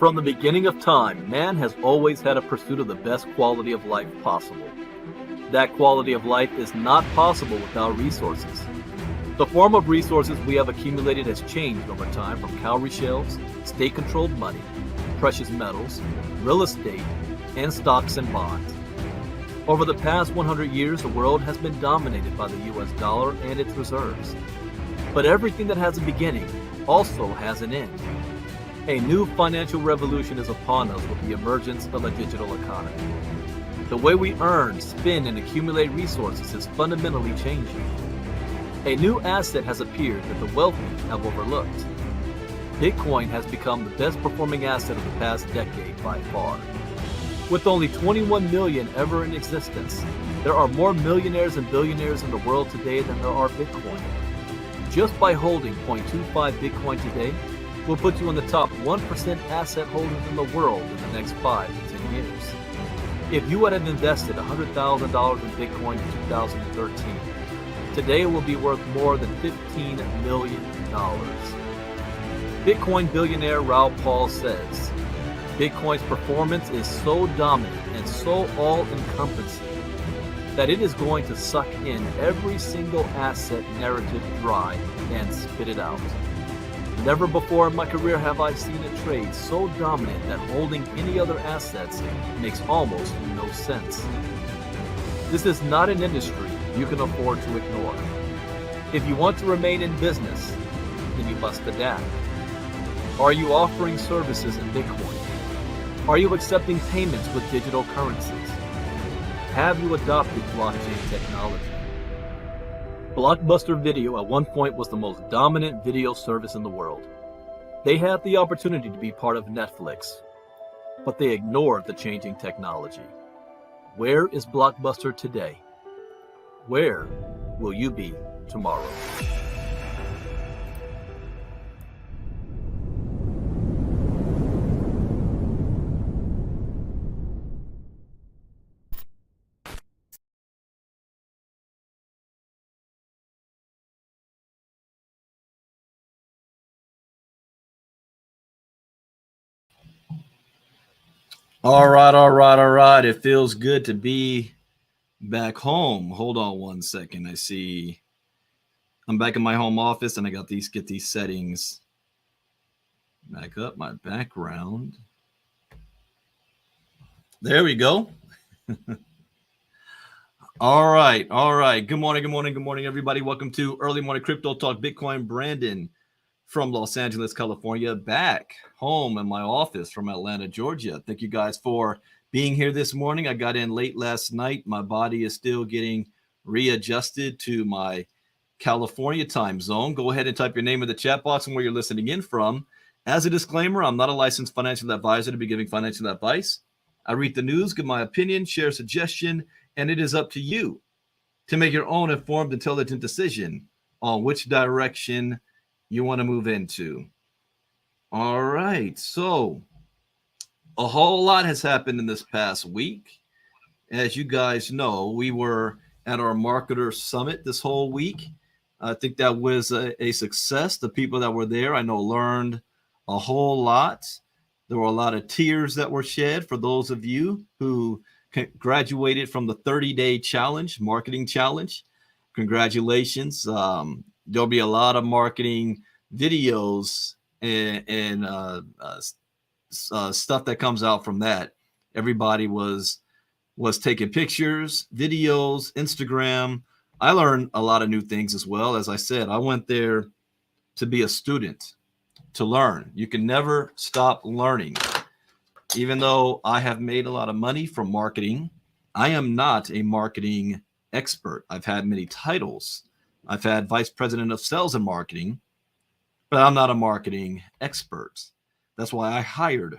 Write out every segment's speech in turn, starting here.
From the beginning of time, man has always had a pursuit of the best quality of life possible. That quality of life is not possible without resources. The form of resources we have accumulated has changed over time from cowrie shells, state-controlled money, precious metals, real estate, and stocks and bonds. Over the past 100 years, the world has been dominated by the US dollar and its reserves. But everything that has a beginning also has an end. A new financial revolution is upon us with the emergence of a digital economy. The way we earn, spend, and accumulate resources is fundamentally changing. A new asset has appeared that the wealthy have overlooked. Bitcoin has become the best performing asset of the past decade by far. With only 21 million ever in existence, there are more millionaires and billionaires in the world today than there are Bitcoin. Just by holding 0.25 Bitcoin today will put you in the top 1% asset holders in the world in the next 5 to 10 years. If you had invested $100,000 in Bitcoin in 2013, today it will be worth more than $15 million. Bitcoin billionaire Raoul Pal says, Bitcoin's performance is so dominant and so all-encompassing that it is going to suck in every single asset narrative dry and spit it out. Never before in my career have I seen a trade so dominant that holding any other assets makes almost no sense. This is not an industry you can afford to ignore. If you want to remain in business, then you must adapt. Are you offering services in Bitcoin? Are you accepting payments with digital currencies? Have you adopted blockchain technology? Blockbuster Video at one point was the most dominant video service in the world. They had the opportunity to be part of Netflix, but they ignored the changing technology. Where is Blockbuster today? Where will you be tomorrow? All right, all right, all right. It feels good to be back home. Hold on one second. I see I'm back in my home office and I got get these settings back up, my background. There we go. All right, all right. Good morning, good morning, good morning, everybody. Welcome to Early Morning Crypto Talk Bitcoin. Brandon from Los Angeles, California, back home in my office from Atlanta, Georgia. Thank you guys for being here this morning. I got in late last night. My body is still getting readjusted to my California time zone. Go ahead and type your name in the chat box and where you're listening in from. As a disclaimer, I'm not a licensed financial advisor to be giving financial advice. I read the news, give my opinion, share a suggestion, and it is up to you to make your own informed, intelligent decision on which direction you want to move into. All right. So a whole lot has happened in this past week. As you guys know, we were at our marketer summit this whole week. I think that was a success. The people that were there, I know, learned a whole lot. There were a lot of tears that were shed for those of you who graduated from the 30-day challenge, marketing challenge. Congratulations. There'll be a lot of marketing videos and stuff that comes out from that. Everybody was taking pictures, videos, Instagram. I learned a lot of new things as well. As I said, I went there to be a student, to learn. You can never stop learning. Even though I have made a lot of money from marketing, I am not a marketing expert. I've had many titles. I've had vice president of sales and marketing, but I'm not a marketing expert. That's why I hired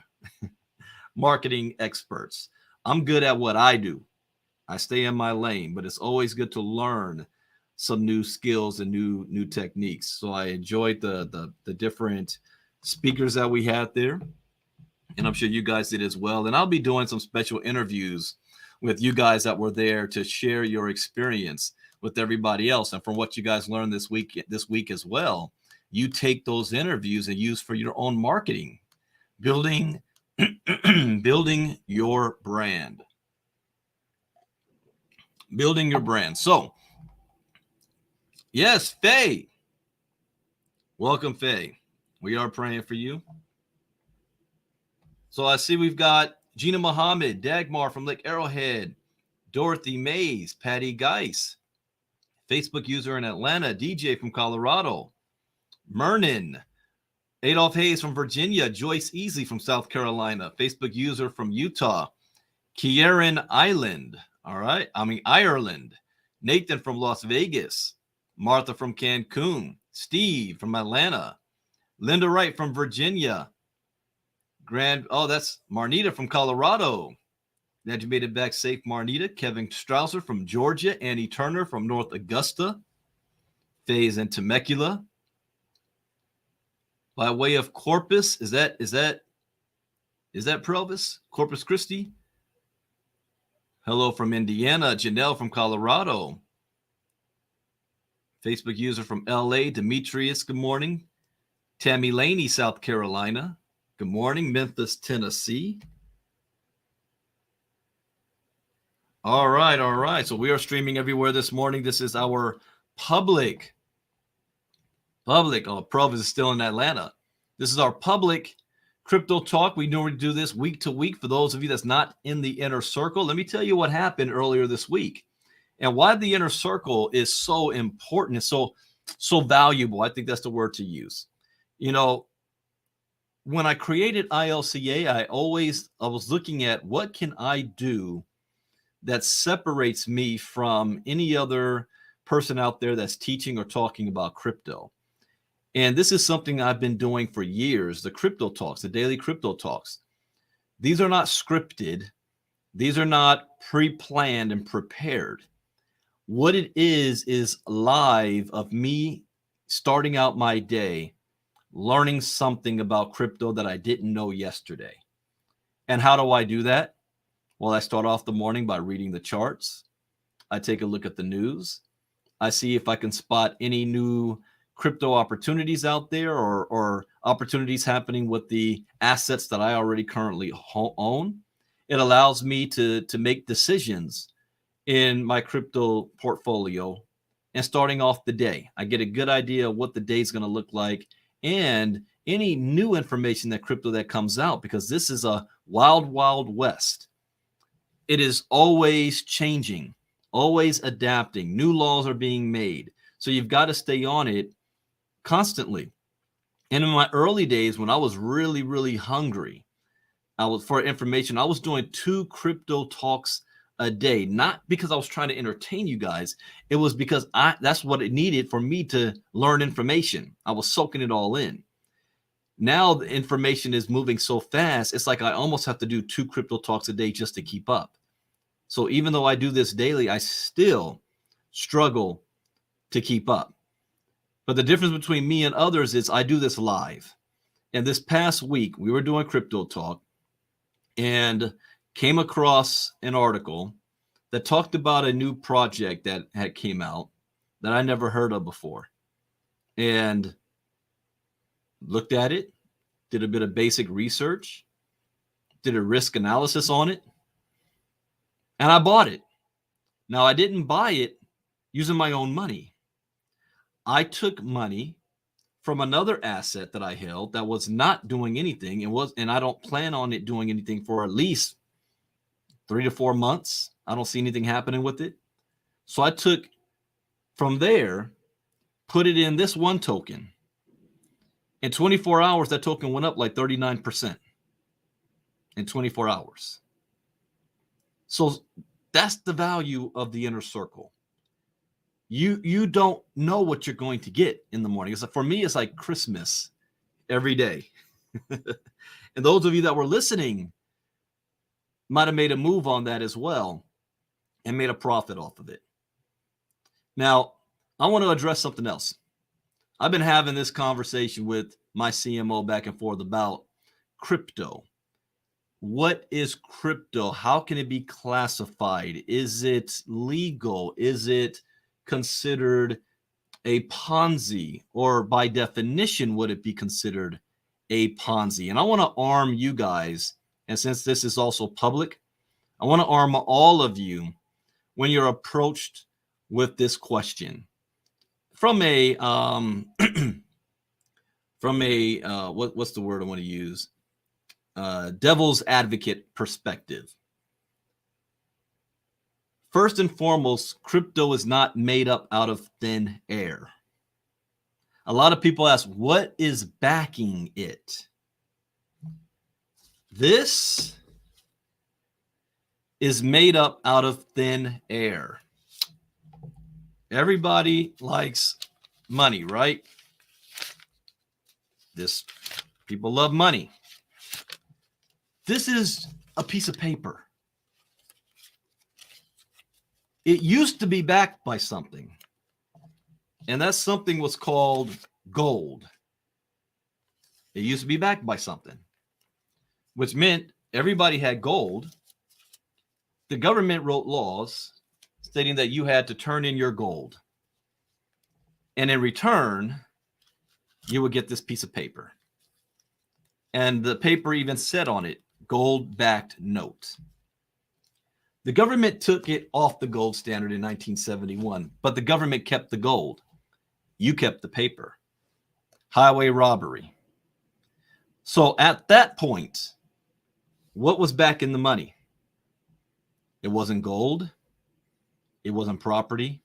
marketing experts. I'm good at what I do. I stay in my lane, but it's always good to learn some new skills and new techniques. So I enjoyed the different speakers that we had there, and I'm sure you guys did as well. And I'll be doing some special interviews with you guys that were there to share your experience with everybody else. And from what you guys learned this week as well, you take those interviews and use for your own marketing. Building, building your brand. Building your brand. So, yes, Faye. Welcome, Faye. We are praying for you. So I see we've got Gina Muhammad, Dagmar from Lake Arrowhead, Dorothy Mays, Patty Geis, Facebook user in Atlanta, DJ from Colorado, Mernon, Adolph Hayes from Virginia, Joyce Easley from South Carolina, Facebook user from Utah, Kieran Island, Ireland, Nathan from Las Vegas, Martha from Cancun, Steve from Atlanta, Linda Wright from Virginia, that's Marnita from Colorado. Glad you made it back safe, Marnita. Kevin Strausser from Georgia, Annie Turner from North Augusta, Faze in Temecula. By way of Corpus, is that Provis? Corpus Christi? Hello from Indiana, Janelle from Colorado. Facebook user from LA, Demetrius, good morning. Tammy Laney, South Carolina. Good morning, Memphis, Tennessee. All right. So we are streaming everywhere this morning. This is our public. Provis is still in Atlanta. This is our public crypto talk. We normally do this week to week. For those of you that's not in the inner circle, let me tell you what happened earlier this week and why the inner circle is so important and so valuable. I think that's the word to use. You know, when I created ILCA, I was looking at what can I do that separates me from any other person out there that's teaching or talking about crypto. And this is something I've been doing for years, the crypto talks, the daily crypto talks. These are not scripted. These are not pre-planned and prepared. What it is live of me starting out my day, learning something about crypto that I didn't know yesterday. And how do I do that? Well, I start off the morning by reading the charts. I take a look at the news. I see if I can spot any new crypto opportunities out there or opportunities happening with the assets that I already currently own. It allows me to make decisions in my crypto portfolio and starting off the day. I get a good idea of what the day is going to look like and any new information that comes out, because this is a wild, wild west. It is always changing, always adapting. New laws are being made. So you've got to stay on it constantly. And in my early days, when I was really, really hungry, for information, I was doing 2 crypto talks a day, not because I was trying to entertain you guys. It was because that's what it needed for me to learn information. I was soaking it all in. Now the information is moving so fast, it's like I almost have to do 2 crypto talks a day just to keep up. So even though I do this daily, I still struggle to keep up. But the difference between me and others is I do this live. And this past week, we were doing crypto talk and came across an article that talked about a new project that had came out that I never heard of before. And looked at it, did a bit of basic research, did a risk analysis on it, and I bought it. Now, I didn't buy it using my own money. I took money from another asset that I held that was not doing anything and I don't plan on it doing anything for at least 3 to 4 months. I don't see anything happening with it. So I took from there, put it in this one token. In 24 hours, that token went up like 39% in 24 hours. So that's the value of the inner circle. You don't know what you're going to get in the morning. For me, it's like Christmas every day. And those of you that were listening might have made a move on that as well and made a profit off of it. Now, I want to address something else. I've been having this conversation with my CMO back and forth about crypto. What is crypto? How can it be classified? Is it legal? Is it considered a Ponzi? Or by definition, would it be considered a Ponzi. And I want to arm you guys. And since this is also public, I want to arm all of you when you're approached with this question from a what's the word I want to use? Devil's advocate perspective. First and foremost, crypto is not made up out of thin air. A lot of people ask, what is backing it? This is made up out of thin air. Everybody likes money, right? People love money. This is a piece of paper. It used to be backed by something. And that something was called gold. It used to be backed by something, which meant everybody had gold. The government wrote laws stating that you had to turn in your gold. And in return, you would get this piece of paper. And the paper even said on it, gold-backed note. The government took it off the gold standard in 1971, but the government kept the gold. You kept the paper. Highway robbery. So at that point, what was back in the money? It wasn't gold. It wasn't property.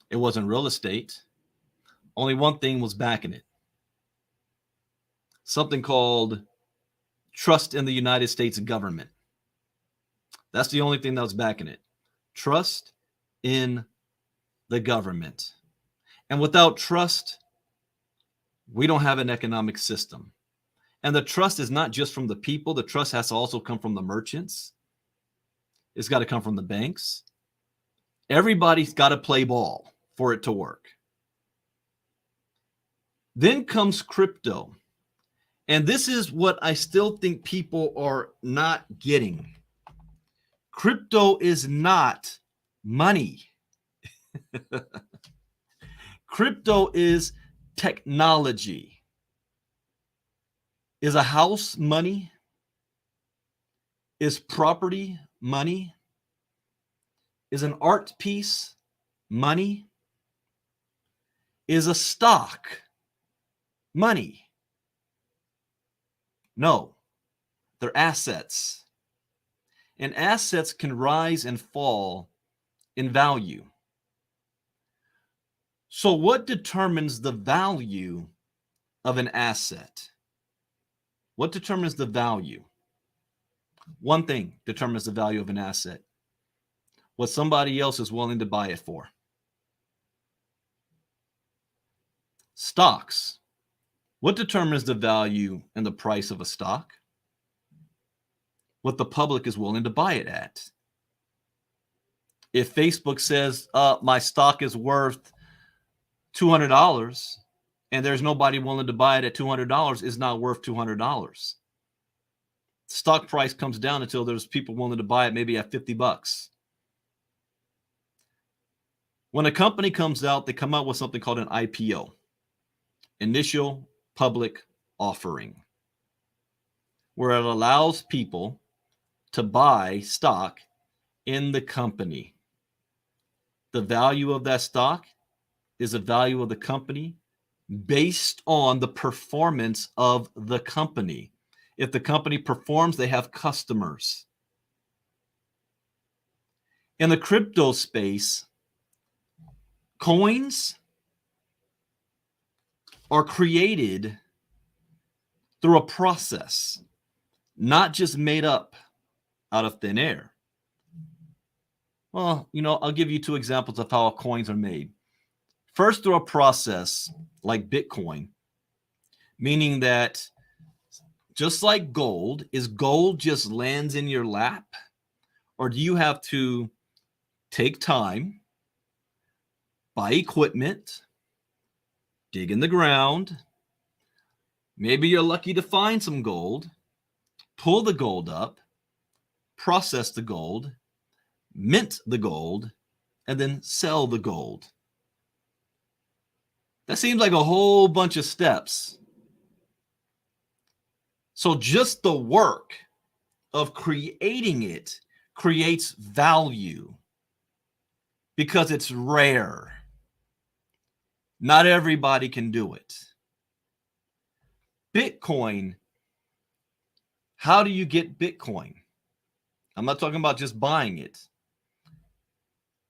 It wasn't real estate. Only one thing was backing it. Something called trust in the United States government. That's the only thing that was backing it. Trust in the government. And without trust, we don't have an economic system. And the trust is not just from the people. The trust has to also come from the merchants. It's got to come from the banks. Everybody's got to play ball for it to work. Then comes crypto. And this is what I still think people are not getting. Crypto is not money. Crypto is technology. Is a house money? Is property money? Is an art piece money? Is a stock money? No, they're assets. And assets can rise and fall in value. So what determines the value of an asset? What determines the value? One thing determines the value of an asset. What somebody else is willing to buy it for. Stocks. What determines the value and the price of a stock? What the public is willing to buy it at. If Facebook says, my stock is worth $200 and there's nobody willing to buy it at $200, it's not worth $200. Stock price comes down until there's people willing to buy it maybe at $50. When a company comes out, they come out with something called an IPO, initial public offering, where it allows people to buy stock in the company. The value of that stock is the value of the company based on the performance of the company. If the company performs, they have customers. In the crypto space, coins are created through a process, not just made up out of thin air. Well, I'll give you two examples of how coins are made. First, through a process like Bitcoin, meaning that just like gold, is gold just lands in your lap? Or do you have to take time, buy equipment, dig in the ground? Maybe you're lucky to find some gold, pull the gold up, process the gold, mint the gold, and then sell the gold. That seems like a whole bunch of steps. So just the work of creating it creates value because it's rare. Not everybody can do it. Bitcoin, how do you get Bitcoin? I'm not talking about just buying it.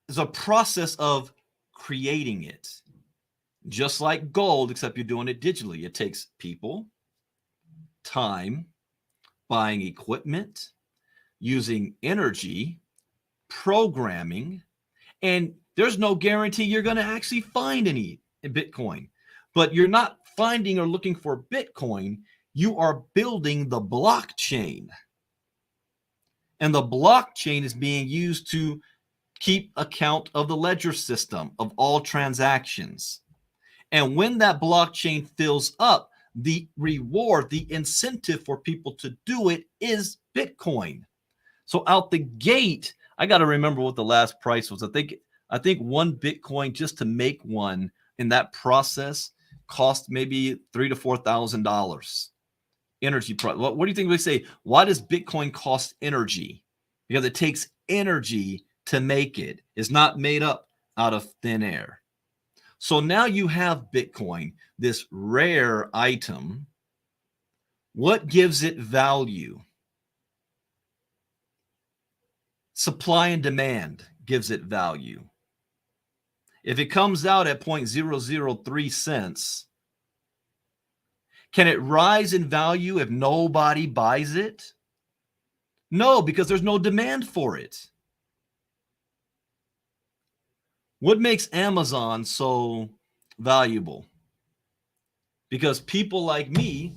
It's a process of creating it. Just like gold, except you're doing it digitally. It takes people, time, buying equipment, using energy, programming, and there's no guarantee you're going to actually find any in Bitcoin. But you're not finding or looking for Bitcoin. You are building the blockchain. And the blockchain is being used to keep account of the ledger system of all transactions. And when that blockchain fills up, the reward, the incentive for people to do it is Bitcoin. So out the gate, I got to remember what the last price was. I think one Bitcoin just to make one in that process cost maybe $3,000 to $4,000. Energy price. What do you think we say? Why does Bitcoin cost energy? Because it takes energy to make it. It's not made up out of thin air. So now you have Bitcoin, this rare item. What gives it value? Supply and demand gives it value. If it comes out at 0.003 cents, can it rise in value if nobody buys it? No, because there's no demand for it. What makes Amazon so valuable? Because people like me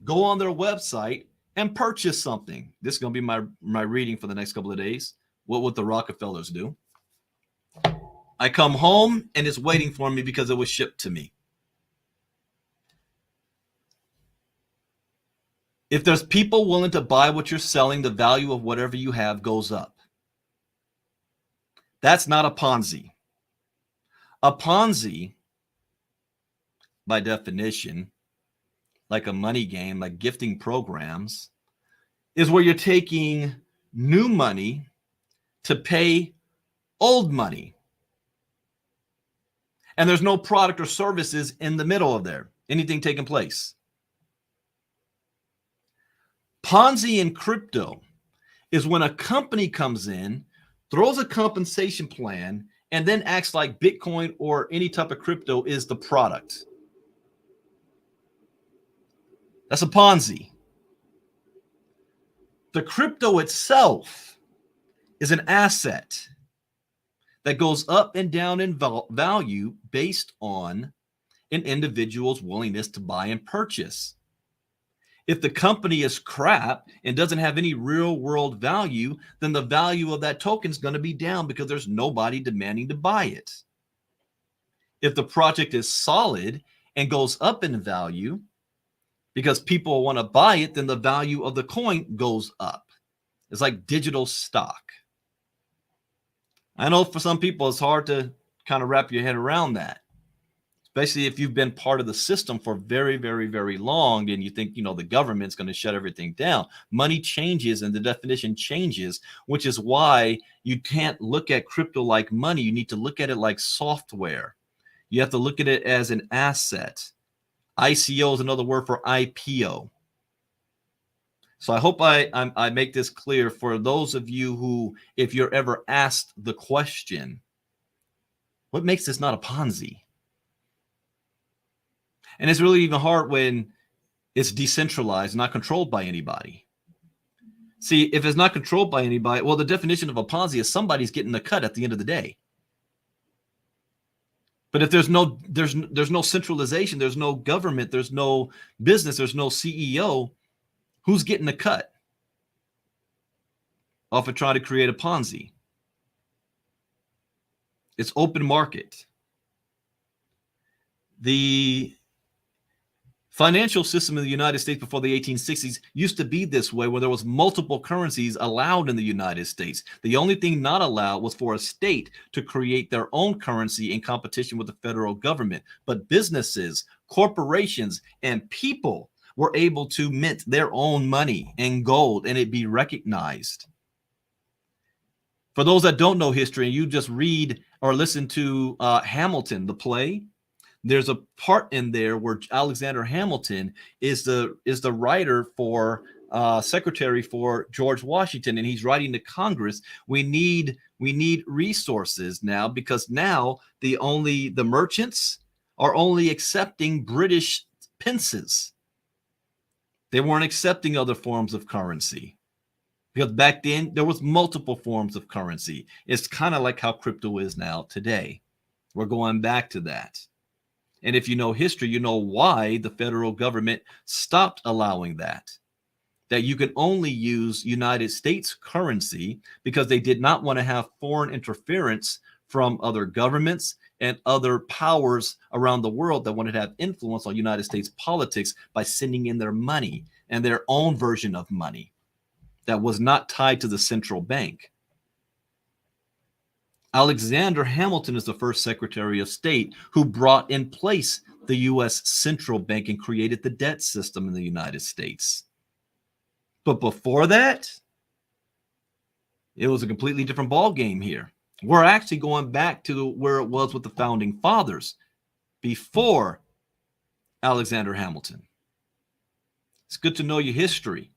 go on their website and purchase something. This is going to be my reading for the next couple of days. What would the Rockefellers do? I come home and it's waiting for me because it was shipped to me. If there's people willing to buy what you're selling, the value of whatever you have goes up. That's not a Ponzi. A Ponzi, by definition, like a money game, like gifting programs, is where you're taking new money to pay old money. And there's no product or services in the middle of there, anything taking place. Ponzi in crypto is when a company comes in, throws a compensation plan, and then acts like Bitcoin or any type of crypto is the product. That's a Ponzi. The crypto itself is an asset that goes up and down in value based on an individual's willingness to buy and purchase. If the company is crap and doesn't have any real world value, then the value of that token is going to be down because there's nobody demanding to buy it. If the project is solid and goes up in value because people want to buy it, then the value of the coin goes up. It's like digital stock. I know for some people it's hard to kind of wrap your head around that, especially if you've been part of the system for very, very, very long and you think, the government's going to shut everything down. Money changes and the definition changes, which is why you can't look at crypto like money. You need to look at it like software. You have to look at it as an asset. ICO is another word for IPO. So I hope I make this clear for those of you who, if you're ever asked the question, what makes this not a Ponzi? And it's really even hard when it's decentralized, not controlled by anybody. See, if it's not controlled by anybody, well, the definition of a Ponzi is somebody's getting the cut at the end of the day. But if there's no centralization, there's no government, there's no business, there's no CEO, who's getting the cut off of trying to create a Ponzi? It's open market. The financial system in the United States before the 1860s used to be this way, where there was multiple currencies allowed in the United States. The only thing not allowed was for a state to create their own currency in competition with the federal government. But businesses, corporations, and people were able to mint their own money and gold and it be recognized. For those that don't know history, and you just read or listen to Hamilton, the play, there's a part in there where Alexander Hamilton is the writer for secretary for George Washington, and he's writing to Congress. We need resources now, because now the merchants are only accepting British pences. They weren't accepting other forms of currency, because back then there was multiple forms of currency. It's kind of like how crypto is now today. We're going back to that. And if you know history, you know why the federal government stopped allowing that you can only use United States currency, because they did not want to have foreign interference from other governments and other powers around the world that wanted to have influence on United States politics by sending in their money and their own version of money that was not tied to the central bank. Alexander Hamilton is the first Secretary of State who brought in place the U.S. central bank and created the debt system in the United States. But before that, it was a completely different ball game here. We're actually going back to where it was with the founding fathers before Alexander Hamilton. It's good to know your history.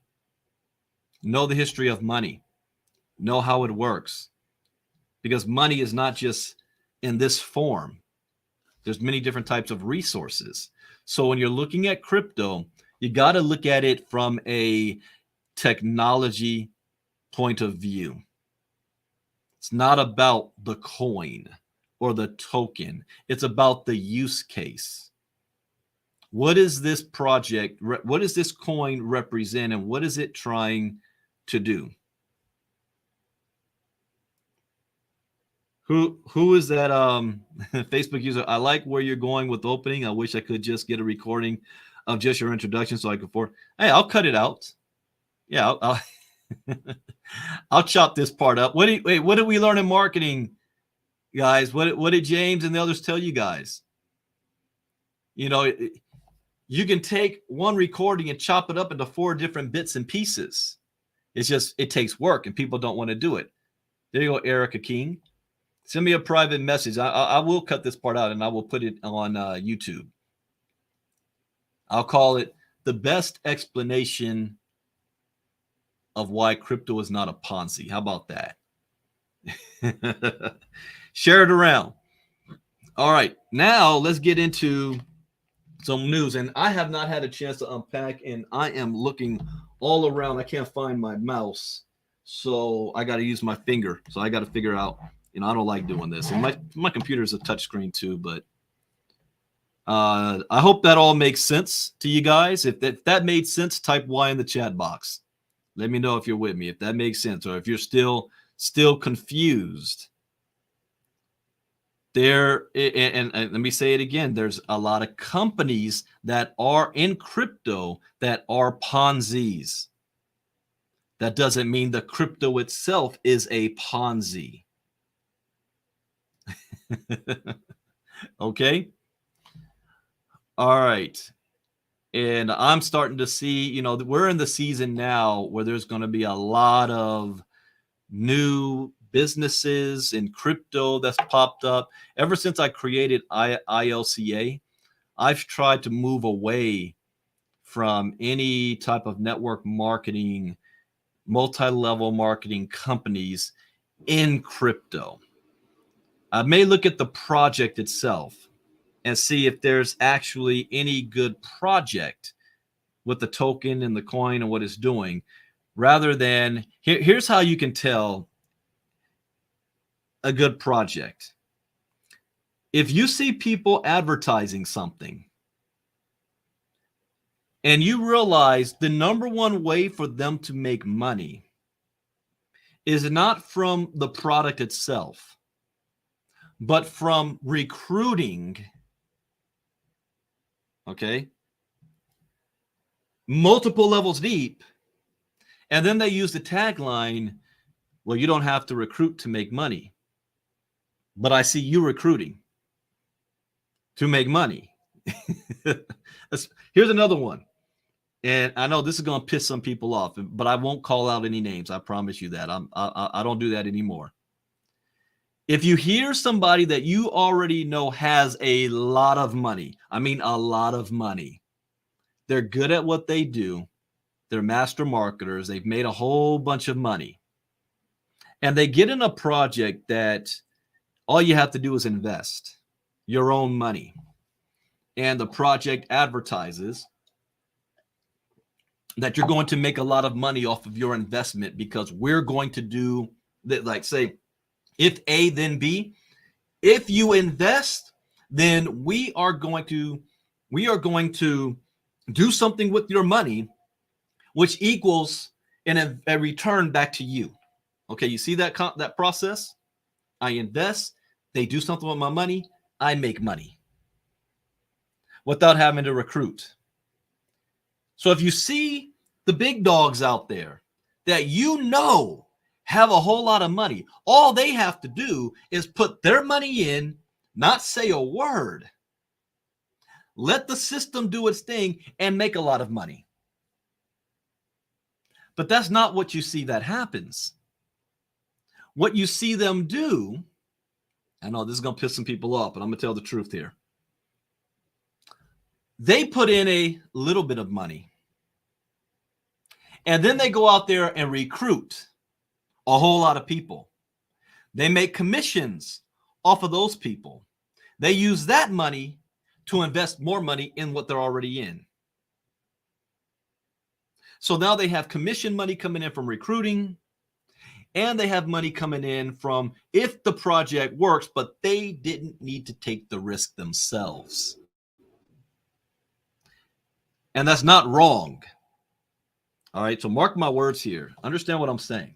Know the history of money. Know how it works. Because money is not just in this form. There's many different types of resources. So when you're looking at crypto, you got to look at it from a technology point of view. It's not about the coin or the token. It's about the use case. What is this project? What does this coin represent, and what is it trying to do? Who is that Facebook user? I like where you're going with opening. I wish I could just get a recording of just your introduction so I could Hey, I'll cut it out. Yeah, I'll chop this part up. What did we learn in marketing, guys? What did James and the others tell you guys? You know, you can take one recording and chop it up into 4 different bits and pieces. It takes work, and people don't want to do it. There you go, Erica King. Send me a private message. I will cut this part out and I will put it on YouTube. I'll call it the best explanation of why crypto is not a Ponzi. How about that? Share it around. All right, now let's get into some news. And I have not had a chance to unpack, and I am looking all around. I can't find my mouse, so I got to use my finger. So I got to figure out. You know, I don't like doing this. And my computer is a touchscreen too, but I hope that all makes sense to you guys. If that made sense, type Y in the chat box. Let me know if you're with me, if that makes sense, or if you're still confused. And let me say it again, there's a lot of companies that are in crypto that are Ponzi's. That doesn't mean the crypto itself is a Ponzi. Okay. All right. And I'm starting to see, you know, we're in the season now where there's going to be a lot of new businesses in crypto that's popped up. Ever since I created ILCA, I've tried to move away from any type of network marketing, multi-level marketing companies in crypto. I may look at the project itself and see if there's actually any good project with the token and the coin and what it's doing, rather than here's how you can tell a good project. If you see people advertising something and you realize the number one way for them to make money is not from the product itself, but from recruiting, okay, multiple levels deep, and then they use the tagline, well, you don't have to recruit to make money, but I see you recruiting to make money. Here's another one. And I know this is going to piss some people off, but I won't call out any names. I promise you that. I don't do that anymore. If you hear somebody that you already know has a lot of money, I mean a lot of money, they're good at what they do, they're master marketers, they've made a whole bunch of money, and they get in a project that all you have to do is invest your own money, and the project advertises that you're going to make a lot of money off of your investment because we're going to do that. Like, say, if A, then B. If you invest, then we are going to do something with your money, which equals a return back to you. Okay, you see that process? I invest, they do something with my money, I make money without having to recruit. So if you see the big dogs out there that you know have a whole lot of money, all they have to do is put their money in, not say a word, let the system do its thing, and make a lot of money. But that's not what you see that happens. What you see them do, I know this is going to piss some people off, but I'm going to tell the truth here. They put in a little bit of money, and then they go out there and recruit a whole lot of people. They make commissions off of those people. They use that money to invest more money in what they're already in. So now they have commission money coming in from recruiting, and they have money coming in from if the project works, but they didn't need to take the risk themselves. And that's not wrong. All right, so mark my words here. Understand what I'm saying.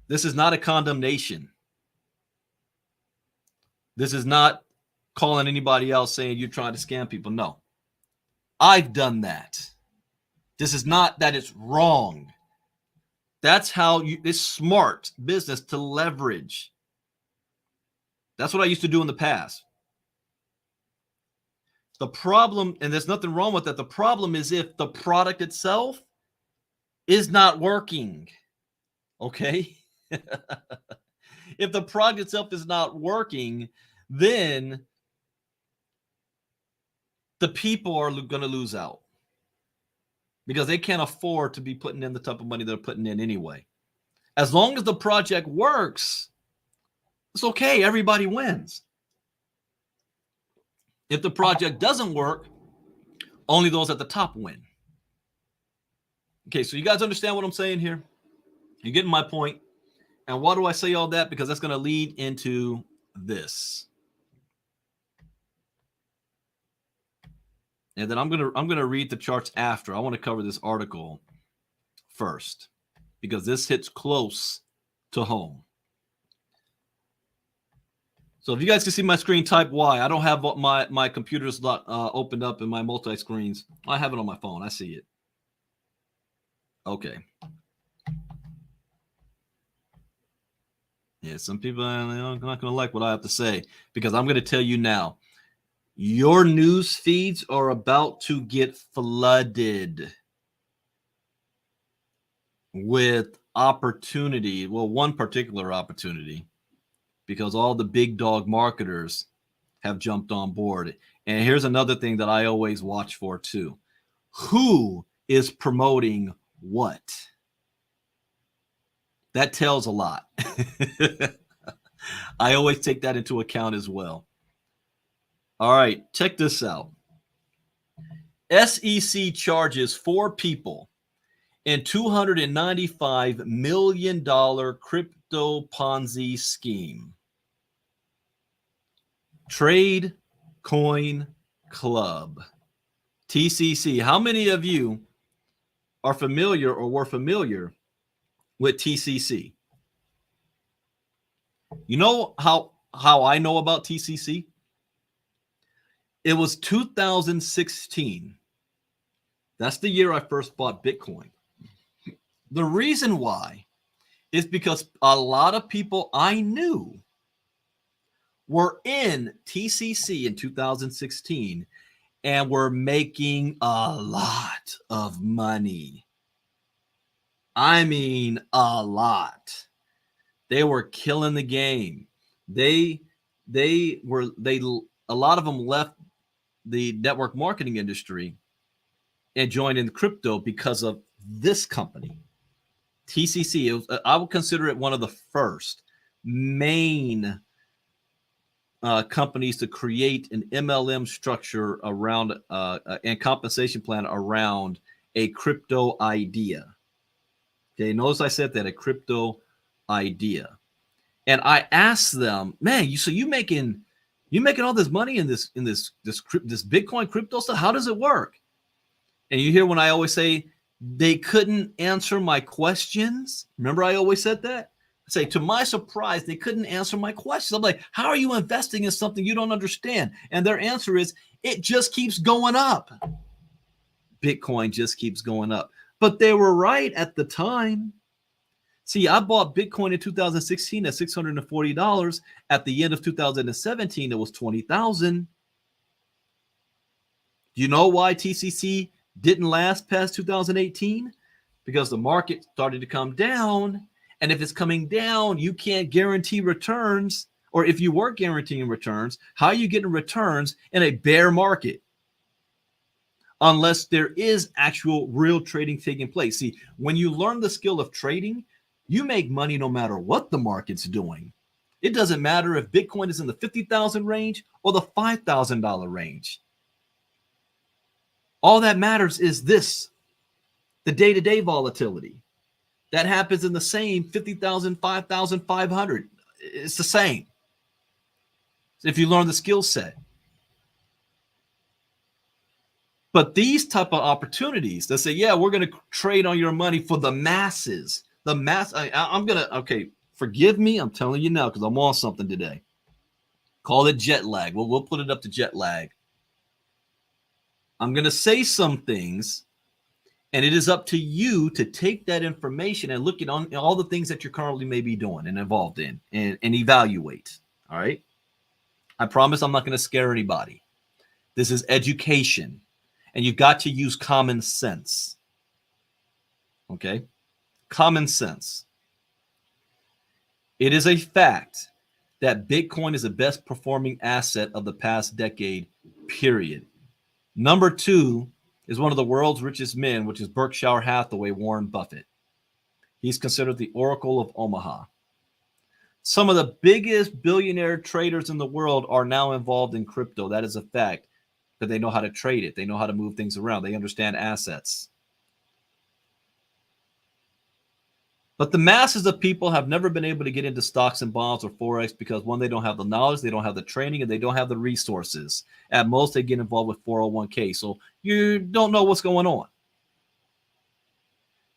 This is not a condemnation. This is not calling anybody else saying you're trying to scam people. No, I've done that. This is not that it's wrong. That's how it's smart business to leverage. That's what I used to do in the past. The problem, and there's nothing wrong with that, the problem is if the product itself is not working. Okay? If the product itself is not working, then the people are going to lose out because they can't afford to be putting in the type of money they're putting in anyway. As long as the project works, it's okay. Everybody wins. If the project doesn't work, only those at the top win. Okay, so you guys understand what I'm saying here? You're getting my point. And why do I say all that? Because that's going to lead into this. And then I'm gonna read the charts after. I want to cover this article first because this hits close to home. So if you guys can see my screen, type Y. I don't have my computer's opened up in my multi-screens. I have it on my phone. I see it. Okay. Yeah, some people are not going to like what I have to say because I'm going to tell you now. Your news feeds are about to get flooded with opportunity. Well, one particular opportunity, because all the big dog marketers have jumped on board. And here's another thing that I always watch for too. Who is promoting what? That tells a lot. I always take that into account as well. All right, check this out. SEC charges 4 people in $295 million crypto Ponzi scheme. Trade Coin Club, TCC. How many of you are familiar or were familiar with TCC? You know how I know about TCC? It was 2016. That's the year I first bought Bitcoin. The reason why is because a lot of people I knew were in TCC in 2016, and were making a lot of money. I mean, a lot. They were killing the game. They a lot of them left the network marketing industry and joined in crypto because of this company, TCC. I would consider it one of the first main companies to create an MLM structure around and compensation plan around a crypto idea. Okay, notice I said that, a crypto idea. And I asked them, man, you making all this money in this Bitcoin crypto stuff? How does it work? And you hear when I always say they couldn't answer my questions. Remember, I always said that? I say, to my surprise, they couldn't answer my questions. I'm like, how are you investing in something you don't understand? And their answer is, it just keeps going up. Bitcoin just keeps going up. But they were right at the time. See, I bought Bitcoin in 2016 at $640. At the end of 2017, it was $20,000. Do you know why TCC didn't last past 2018? Because the market started to come down. And if it's coming down, you can't guarantee returns. Or if you were guaranteeing returns, how are you getting returns in a bear market? Unless there is actual real trading taking place. See, when you learn the skill of trading, you make money no matter what the market's doing. It doesn't matter if Bitcoin is in the 50,000 range or the $5,000 range. All that matters is this, the day-to-day volatility. That happens in the same 50,000, 5,500. It's the same. If you learn the skill set. But these type of opportunities that say, yeah, we're going to trade on your money for the masses. The mass. I'm going to, okay, forgive me. I'm telling you now because I'm on something today. Call it jet lag. We'll put it up to jet lag. I'm going to say some things, and it is up to you to take that information and look at all the things that you're currently maybe doing and involved in and evaluate. All right. I promise I'm not going to scare anybody. This is education, and you've got to use common sense. Okay. Common sense. It is a fact that Bitcoin is the best performing asset of the past decade, period. Number two is one of the world's richest men, which is Berkshire Hathaway, Warren Buffett. He's considered the Oracle of Omaha. Some of the biggest billionaire traders in the world are now involved in crypto. That is a fact, because they know how to trade it. They know how to move things around. They understand assets. But the masses of people have never been able to get into stocks and bonds or Forex because, one, they don't have the knowledge, they don't have the training, and they don't have the resources. At most, they get involved with 401k. So you don't know what's going on.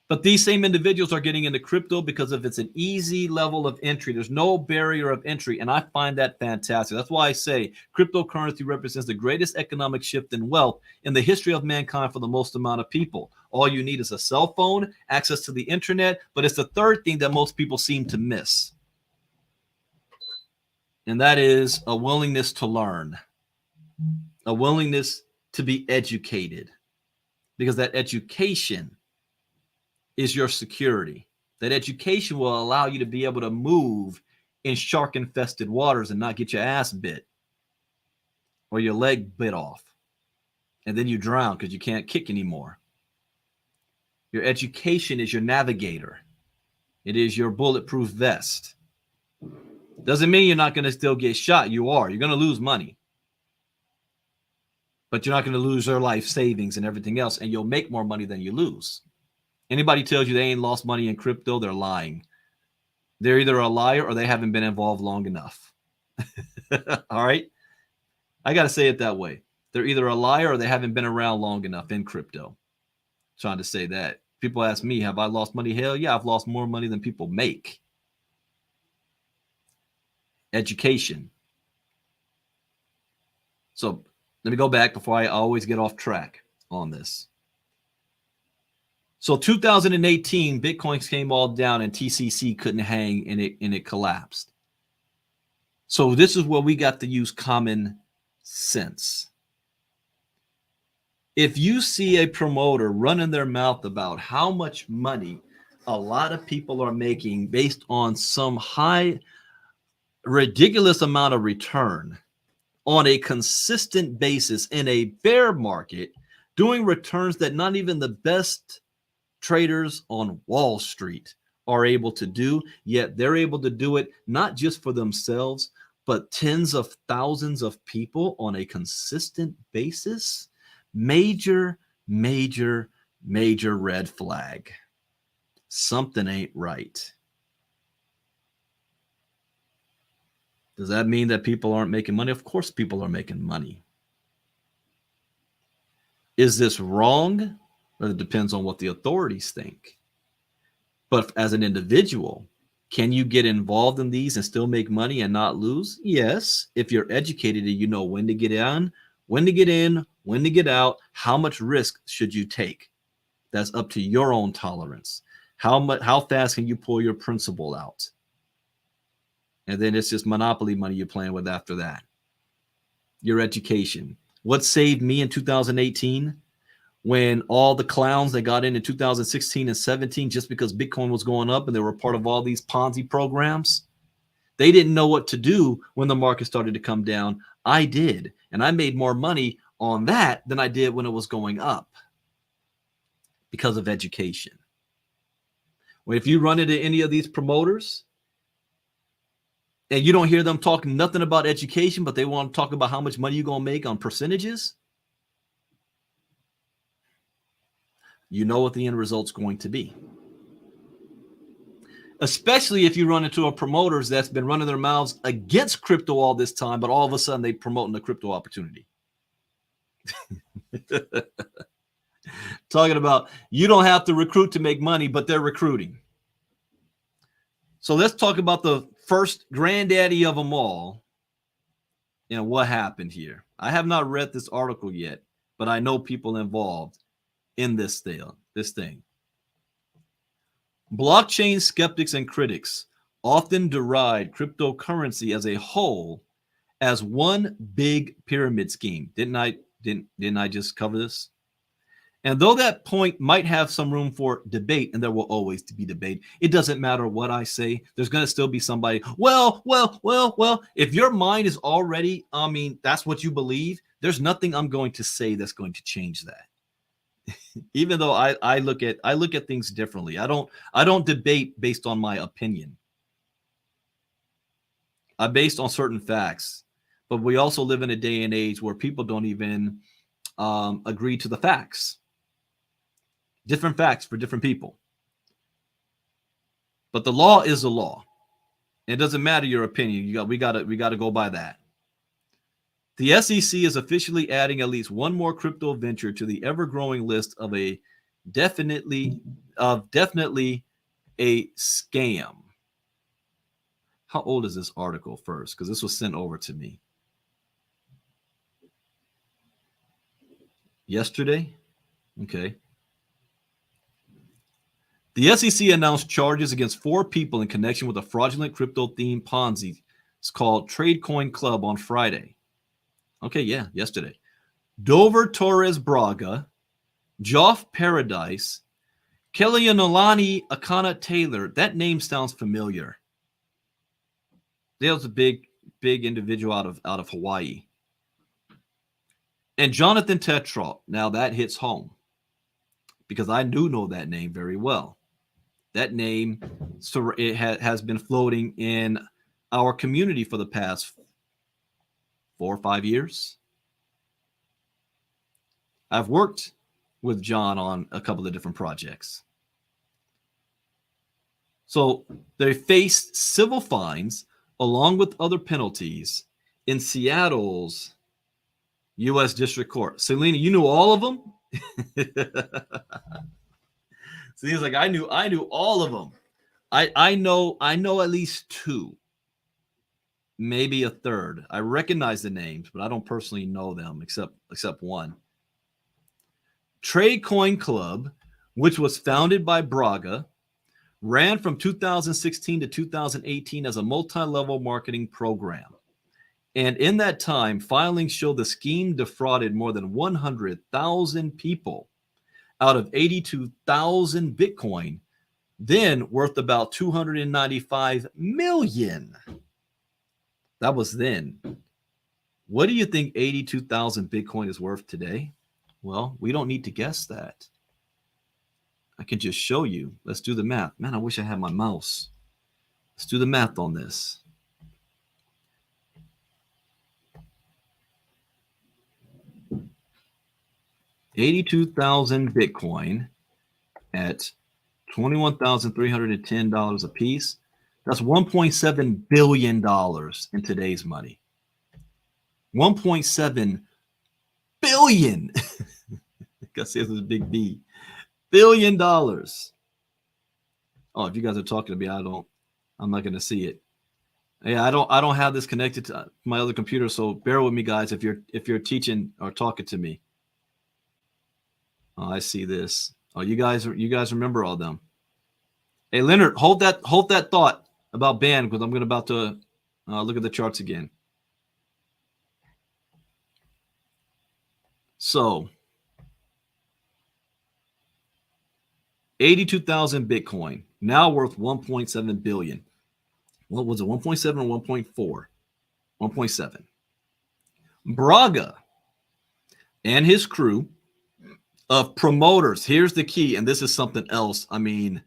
But these same individuals are getting into crypto because of it's an easy level of entry. There's no barrier of entry, and I find that fantastic. That's why I say cryptocurrency represents the greatest economic shift in wealth in the history of mankind for the most amount of people. All you need is a cell phone, access to the internet, but it's the third thing that most people seem to miss. And that is a willingness to learn, a willingness to be educated, because that education is your security. That education will allow you to be able to move in shark-infested waters and not get your ass bit or your leg bit off. And then you drown because you can't kick anymore. Your education is your navigator. It is your bulletproof vest. Doesn't mean you're not going to still get shot. You are. You're going to lose money. But you're not going to lose your life savings and everything else, and you'll make more money than you lose. Anybody tells you they ain't lost money in crypto, they're lying. They're either a liar or they haven't been involved long enough. All right? I got to say it that way. They're either a liar or they haven't been around long enough in crypto. Trying to say that. People ask me, have I lost money? Hell yeah, I've lost more money than people make. Education. So let me go back before I always get off track on this. So 2018, Bitcoin came all down and TCC couldn't hang and it collapsed. So this is where we got to use common sense. If you see a promoter running their mouth about how much money a lot of people are making based on some high, ridiculous amount of return on a consistent basis in a bear market, doing returns that not even the best traders on Wall Street are able to do, yet they're able to do it not just for themselves, but tens of thousands of people on a consistent basis. Major, major, major red flag. Something ain't right. Does that mean that people aren't making money? Of course, people are making money. Is this wrong? Well, it depends on what the authorities think. But as an individual, can you get involved in these and still make money and not lose? Yes, if you're educated and you know when to get in, when to get in, when to get out, how much risk should you take? That's up to your own tolerance. How fast can you pull your principal out? And then it's just monopoly money you're playing with after that. Your education. What saved me in 2018? When all the clowns that got in 2016 and 17 just because Bitcoin was going up and they were part of all these Ponzi programs, they didn't know what to do when the market started to come down. I did. And I made more money on that than I did when it was going up because of education. Well, if you run into any of these promoters and you don't hear them talking nothing about education, but they want to talk about how much money you're going to make on percentages, you know what the end result's going to be. Especially if you run into a promoters that's been running their mouths against crypto all this time, but all of a sudden they promoting the crypto opportunity. Talking about you don't have to recruit to make money, but they're recruiting. So let's talk about the first granddaddy of them all and what happened here. I have not read this article yet, but I know people involved in this thing. Blockchain skeptics and critics often deride cryptocurrency as a whole as one big pyramid scheme. Didn't I just cover this? And though that point might have some room for debate, and there will always be debate, it doesn't matter what I say. There's going to still be somebody, well, if your mind is already, that's what you believe, there's nothing I'm going to say that's going to change that. Even though I look at things differently. I don't debate based on my opinion. I based on certain facts. But we also live in a day and age where people don't even agree to the facts. Different facts for different people. But the law is the law. It doesn't matter your opinion. We got to go by that. The SEC is officially adding at least one more crypto venture to the ever-growing list of definitely a scam. How old is this article first? Because this was sent over to me yesterday. Okay. The SEC announced charges against 4 people in connection with a fraudulent crypto-themed Ponzi. It's called Tradecoin Club on Friday. Okay, yeah, yesterday. Dover Torres Braga, Joff Paradise, Kellyanolani Akana Taylor. That name sounds familiar. That was a big individual out of Hawaii. And Jonathan Tetrault. Now that hits home because I do know that name very well. That name has been floating in our community for the past 4 or 5 years. I've worked with John on a couple of different projects. So they faced civil fines along with other penalties in Seattle's U.S. District Court. Selena, you knew all of them? So he's like, I knew all of them. I know at least 2. Maybe a third. I recognize the names, but I don't personally know them except one. Tradecoin Club, which was founded by Braga, ran from 2016 to 2018 as a multi-level marketing program. And in that time, filings show the scheme defrauded more than 100,000 people out of 82,000 Bitcoin, then worth about 295 million. That was then. What do you think 82,000 Bitcoin is worth today? Well, we don't need to guess that. I can just show you. Let's do the math. Man, I wish I had my mouse. Let's do the math on this. $82,000 Bitcoin at $21,310 a piece. That's $1.7 billion in today's money. 1.7 billion. I guess this is a big B. $1 billion. Oh, if you guys are talking to me, I'm not going to see it. Yeah, I don't have this connected to my other computer, so bear with me, guys, if you're teaching or talking to me. Oh, I see this. Oh, you guys remember all them. Hey, Leonard, hold that thought about band, because I'm about to look at the charts again. So 82,000 Bitcoin, now worth 1.7 billion. What was it, 1.7 or 1.4? 1.7. Braga and his crew of promoters. Here's the key, and this is something else. I mean,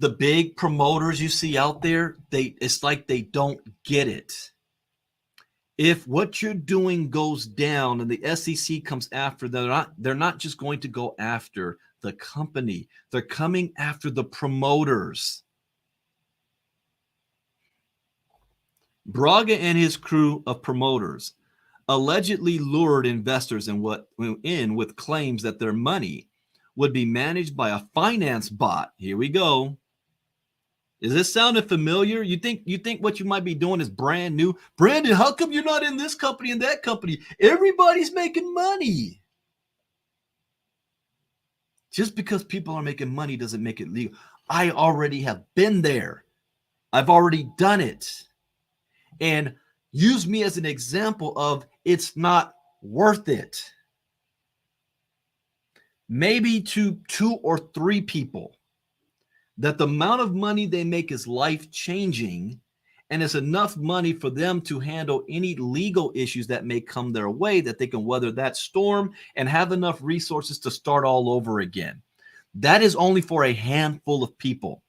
the big promoters you see out there, it's like they don't get it. If what you're doing goes down and the SEC comes after them, they're not just going to go after the company. They're coming after the promoters. Braga and his crew of promoters allegedly lured investors in with claims that their money would be managed by a finance bot. Here we go. Is this sounding familiar? You think what you might be doing is brand new? Brandon, how come you're not in this company and that company? Everybody's making money. Just because people are making money doesn't make it legal. I already have been there. I've already done it. And use me as an example of it's not worth it. Maybe to 2 or 3 people that the amount of money they make is life-changing, and it's enough money for them to handle any legal issues that may come their way, that they can weather that storm and have enough resources to start all over again. That is only for a handful of people.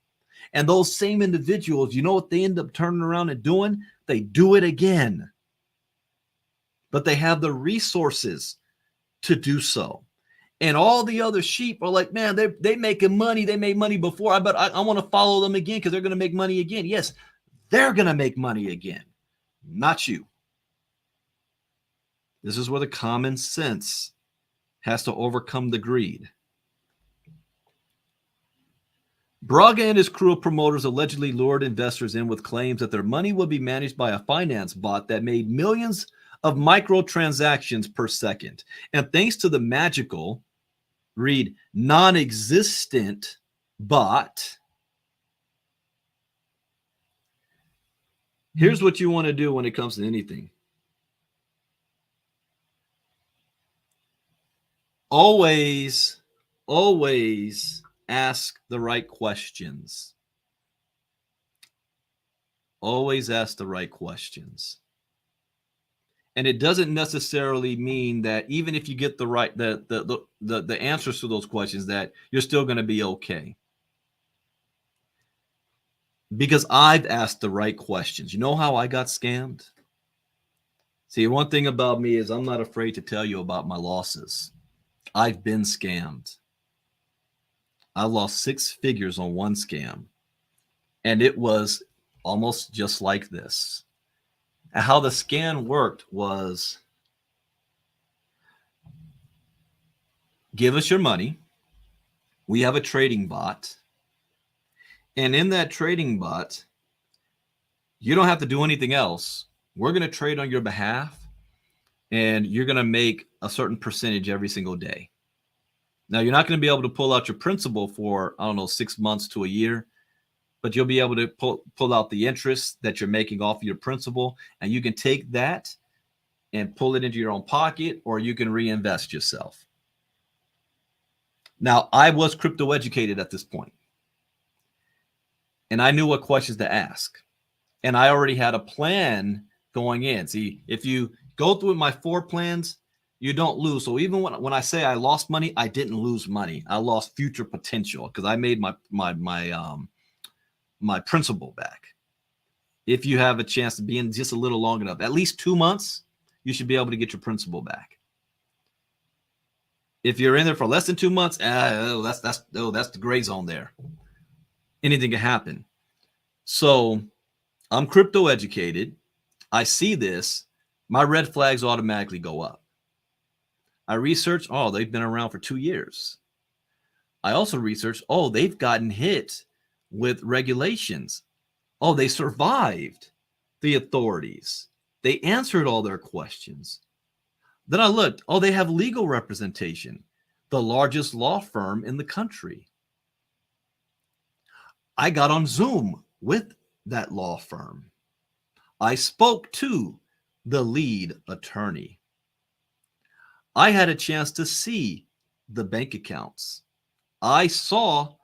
And those same individuals, you know what they end up turning around and doing? They do it again. But they have the resources to do so. And all the other sheep are like, man, they making money. They made money before. I want to follow them again because they're going to make money again. Yes, they're going to make money again, not you. This is where the common sense has to overcome the greed. Braga and his crew of promoters allegedly lured investors in with claims that their money would be managed by a finance bot that made millions of microtransactions per second. And thanks to the magical, read, non-existent bot, here's what you want to do when it comes to anything. Always ask the right questions. Always ask the right questions. And it doesn't necessarily mean that even if you get the right the answers to those questions, that you're still going to be okay. Because I've asked the right questions. You know how I got scammed? See, one thing about me is I'm not afraid to tell you about my losses. I've been scammed. I lost 6 figures on one scam, and it was almost just like this. And how the scam worked was, give us your money. We have a trading bot. And in that trading bot, you don't have to do anything else. We're going to trade on your behalf, and you're going to make a certain percentage every single day. Now, you're not going to be able to pull out your principal for, 6 months to a year. but you'll be able to pull out the interest that you're making off of your principal, and you can take that and pull it into your own pocket, or you can reinvest yourself. Now, I was crypto educated at this point, and I knew what questions to ask, and I already had a plan going in. See, if you go through my 4 plans, you don't lose. So even when I say I lost money, I didn't lose money. I lost future potential because I made my principal back. If you have a chance to be in just a little long enough, at least 2 months, you should be able to get your principal back. If you're in there for less than 2 months, that's the gray zone there. Anything can happen. So I'm crypto educated. I see this. My red flags automatically go up. I research, they've been around for 2 years. I also research, they've gotten hit with regulations. They survived the authorities. They answered all their questions. Then I looked, they have legal representation, the largest law firm in the country. I got on Zoom with that law firm. I spoke to the lead attorney. I had a chance to see the bank accounts. I saw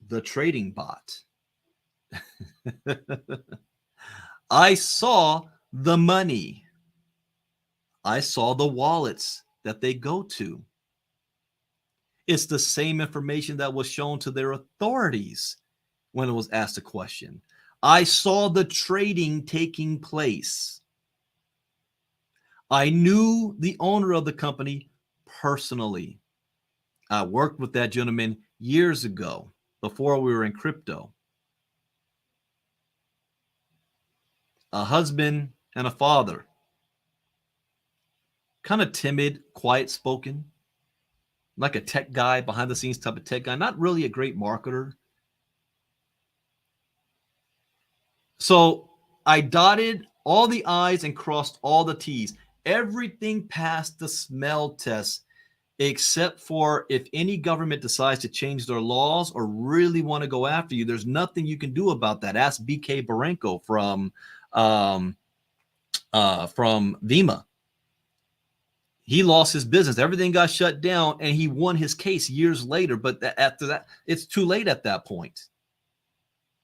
the trading bot. I saw the money. I saw the wallets that they go to. It's the same information that was shown to their authorities when it was asked a question. I saw the trading taking place. I knew the owner of the company personally. I worked with that gentleman years ago before we were in crypto. A husband and a father. Kind of timid, quiet spoken, like a tech guy, behind the scenes type of tech guy, not really a great marketer. So I dotted all the I's and crossed all the T's. Everything passed the smell test, except for if any government decides to change their laws or really want to go after you, there's nothing you can do about that. Ask BK Barenko from Vima. He lost his business. Everything got shut down, and he won his case years later. But after that, it's too late at that point.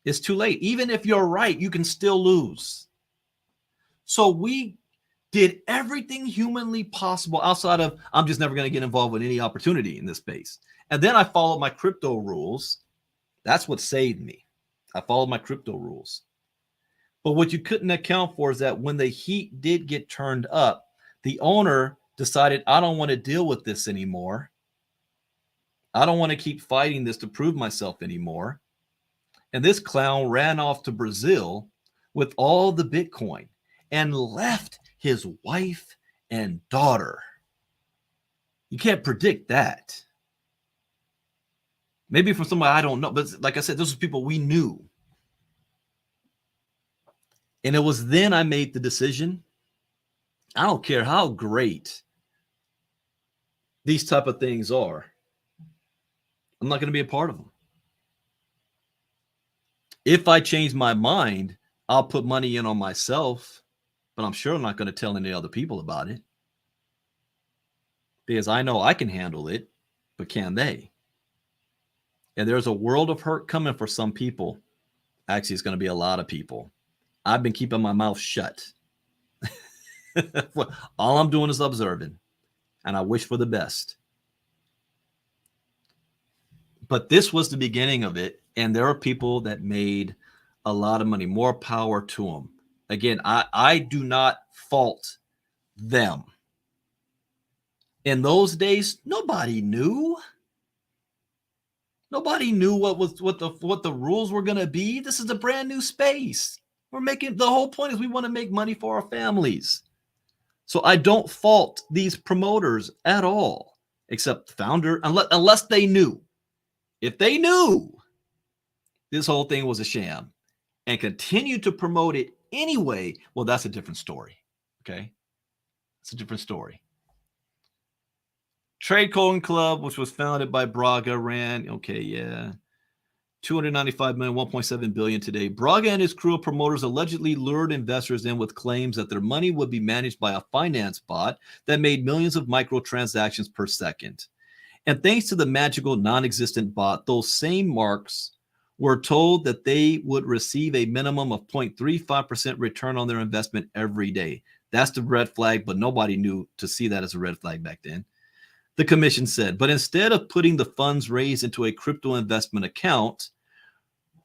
It's too late. Even if you're right, you can still lose. So we did everything humanly possible outside of, I'm just never going to get involved with any opportunity in this space. And then I followed my crypto rules. That's what saved me. I followed my crypto rules. But what you couldn't account for is that when the heat did get turned up, the owner decided, I don't want to deal with this anymore. I don't want to keep fighting this to prove myself anymore. And this clown ran off to Brazil with all the Bitcoin and left his wife and daughter. You can't predict that. Maybe from somebody I don't know, but like I said, those are people we knew. And it was then I made the decision. I don't care how great these type of things are. I'm not going to be a part of them. If I change my mind, I'll put money in on myself, but I'm sure I'm not going to tell any other people about it because I know I can handle it, but can they? And there's a world of hurt coming for some people. Actually, it's going to be a lot of people. I've been keeping my mouth shut. All I'm doing is observing, and I wish for the best. But this was the beginning of it, and there are people that made a lot of money. More power to them. Again, I do not fault them. In those days, nobody knew. Nobody knew what the rules were going to be. This is a brand new space. The whole point is we want to make money for our families. So I don't fault these promoters at all, except the founder, unless they knew. If they knew this whole thing was a sham and continued to promote it anyway, well, that's a different story. Okay? It's a different story. Trade Coding Club, which was founded by Braga, ran. Okay, yeah. 295 million, 1.7 billion today. Braga and his crew of promoters allegedly lured investors in with claims that their money would be managed by a finance bot that made millions of microtransactions per second. And thanks to the magical non-existent bot, those same marks were told that they would receive a minimum of 0.35% return on their investment every day. That's the red flag, but nobody knew to see that as a red flag back then. The commission said, but instead of putting the funds raised into a crypto investment account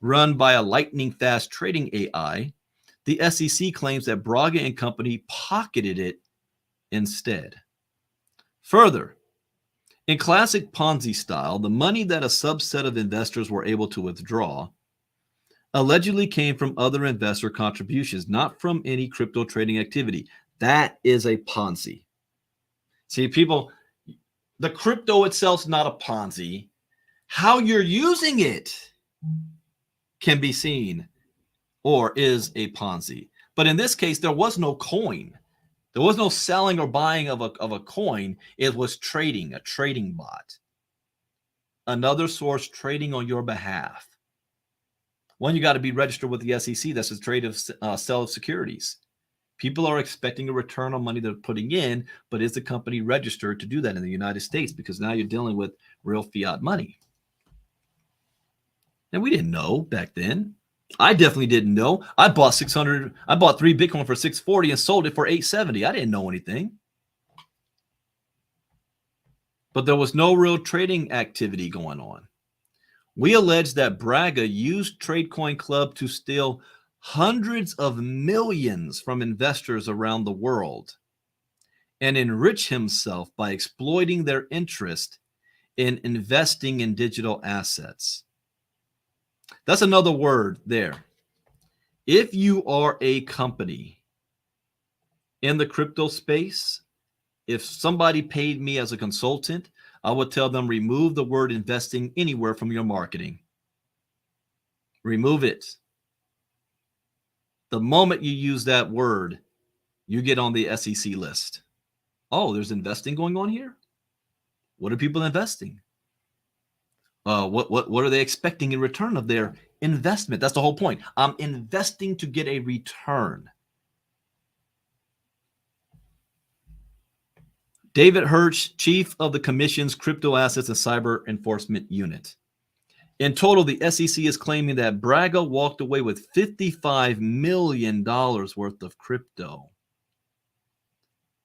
run by a lightning-fast trading AI, the SEC claims that Braga and company pocketed it instead. Further, in classic Ponzi style, the money that a subset of investors were able to withdraw allegedly came from other investor contributions, not from any crypto trading activity. That is a Ponzi. See, people, the crypto itself is not a Ponzi. How you're using it can be seen or is a Ponzi. But in this case, there was no coin. There was no selling or buying of a coin. It was trading, a trading bot. Another source trading on your behalf. One, you got to be registered with the SEC. That's a trade of sale of securities. People are expecting a return on money they're putting in, but is the company registered to do that in the United States? Because now you're dealing with real fiat money. And we didn't know back then. I definitely didn't know. I bought 3 Bitcoin for 640 and sold it for 870. I didn't know anything. But there was no real trading activity going on. We allege that Braga used TradeCoin Club to steal hundreds of millions from investors around the world and enrich himself by exploiting their interest in investing in digital assets. That's another word there. If you are a company in the crypto space, if somebody paid me as a consultant, I would tell them remove the word investing anywhere from your marketing. Remove it. The moment you use that word, you get on the SEC list. Oh, there's investing going on here? What are people investing? What are they expecting in return of their investment? That's the whole point. I'm investing to get a return. David Hirsch, chief of the commission's Crypto Assets and Cyber Enforcement Unit. In total, the SEC is claiming that Braga walked away with $55 million worth of crypto,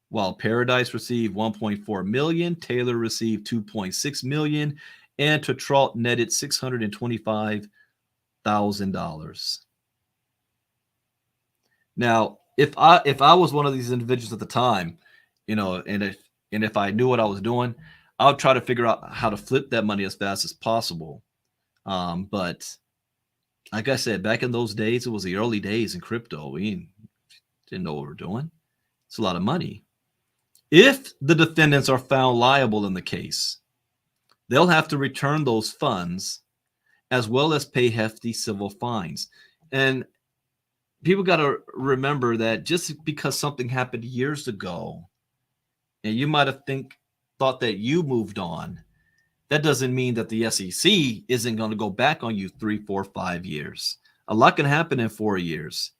while Paradise received $1.4 million, Taylor received $2.6 million, and Tetrault netted $625,000. Now, if I was one of these individuals at the time, and if I knew what I was doing, I would try to figure out how to flip that money as fast as possible. But like I said, back in those days, it was the early days in crypto. We didn't know what we were doing. It's a lot of money. If the defendants are found liable in the case, they'll have to return those funds as well as pay hefty civil fines. And people got to remember that just because something happened years ago and you might have thought that you moved on, that doesn't mean that the SEC isn't going to go back on you 3, 4, 5 years. A lot can happen in 4 years.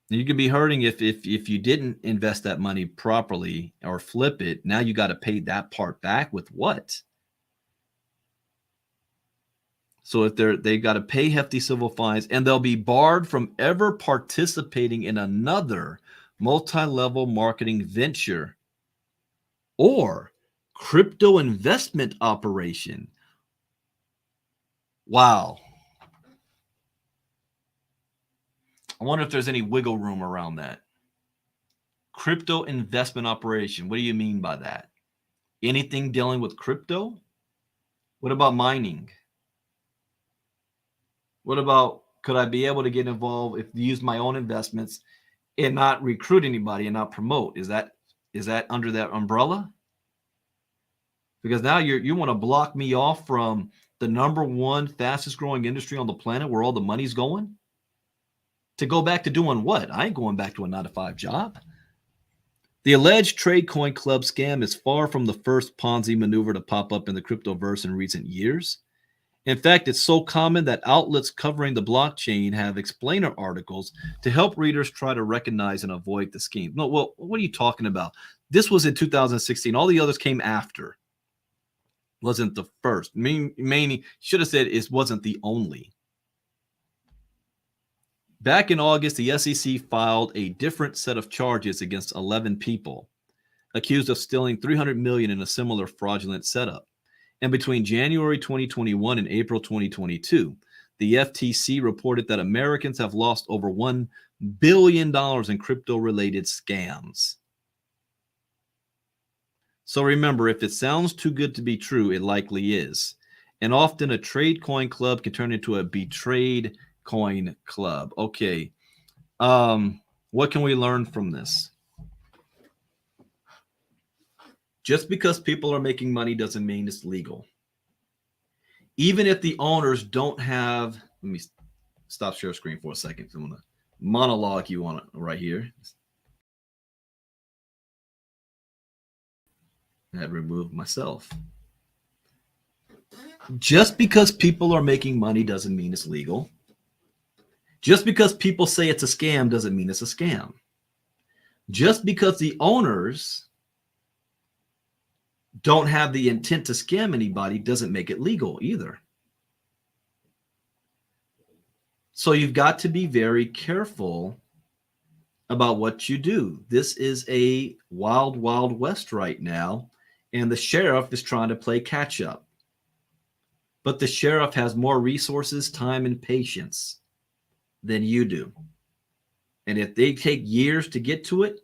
You can be hurting if you didn't invest that money properly or flip it. Now you got to pay that part back with what? So if they got to pay hefty civil fines, and they'll be barred from ever participating in another multi-level marketing venture or crypto investment operation. Wow. I wonder if there's any wiggle room around that. Crypto investment operation. What do you mean by that? Anything dealing with crypto? What about mining? What about, could I be able to get involved if use my own investments and not recruit anybody and not promote? Is that under that umbrella? Because now you want to block me off from the #1 fastest growing industry on the planet where all the money's going? To go back to doing what? I ain't going back to a 9-to-5 job. The alleged TradeCoin Club scam is far from the first Ponzi maneuver to pop up in the cryptoverse in recent years. In fact, it's so common that outlets covering the blockchain have explainer articles to help readers try to recognize and avoid the scheme. No, well, what are you talking about? This was in 2016. All the others came after. Wasn't the first. Meaning, should have said it wasn't the only. Back in August, the SEC filed a different set of charges against 11 people accused of stealing $300 million in a similar fraudulent setup. And between January 2021 and April 2022, the FTC reported that Americans have lost over $1 billion in crypto-related scams. So remember, if it sounds too good to be true, it likely is. And often a trade coin club can turn into a betrayed coin club. Okay. What can we learn from this? Just because people are making money doesn't mean it's legal. Even if the owners don't have, let me stop share screen for a second. I'm going to monologue you on it right here. I had to remove myself. Just because people are making money doesn't mean it's legal. Just because people say it's a scam doesn't mean it's a scam. Just because the owners don't have the intent to scam anybody doesn't make it legal either. So you've got to be very careful about what you do. This is a wild, wild west right now, and the sheriff is trying to play catch up. But the sheriff has more resources, time, and patience than you do. And if they take years to get to it,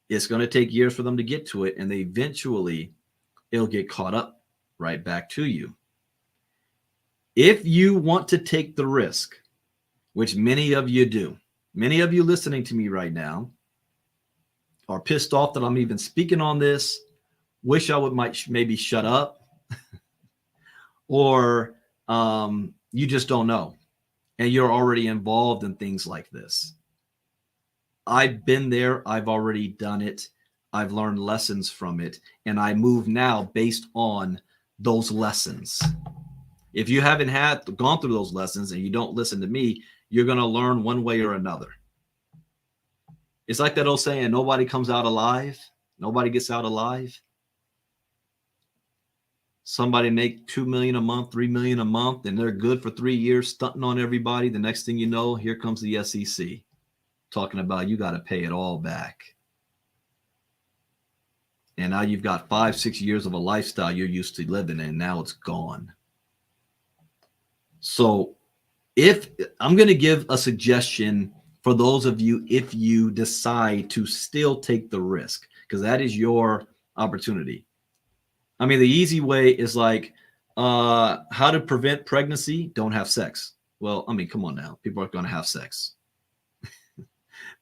it's going to take years for them to get to it, and they eventually it'll get caught up right back to you. If you want to take the risk, which many of you do, many of you listening to me right now are pissed off that I'm even speaking on this, wish I would maybe shut up, or you just don't know, and you're already involved in things like this. I've been there. I've already done it. I've learned lessons from it, and I move now based on those lessons. If you haven't gone through those lessons and you don't listen to me, you're going to learn one way or another. It's like that old saying, nobody comes out alive. Nobody gets out alive. Somebody make $2 million a month, $3 million a month, and they're good for 3 years, stunting on everybody. The next thing you know, here comes the SEC talking about you got to pay it all back. And now you've got 5-6 years of a lifestyle you're used to living in. Now it's gone. So if I'm going to give a suggestion for those of you, if you decide to still take the risk, because that is your opportunity. I mean, the easy way is like, how to prevent pregnancy? Don't have sex. Well, I mean, come on now. People are going to have sex.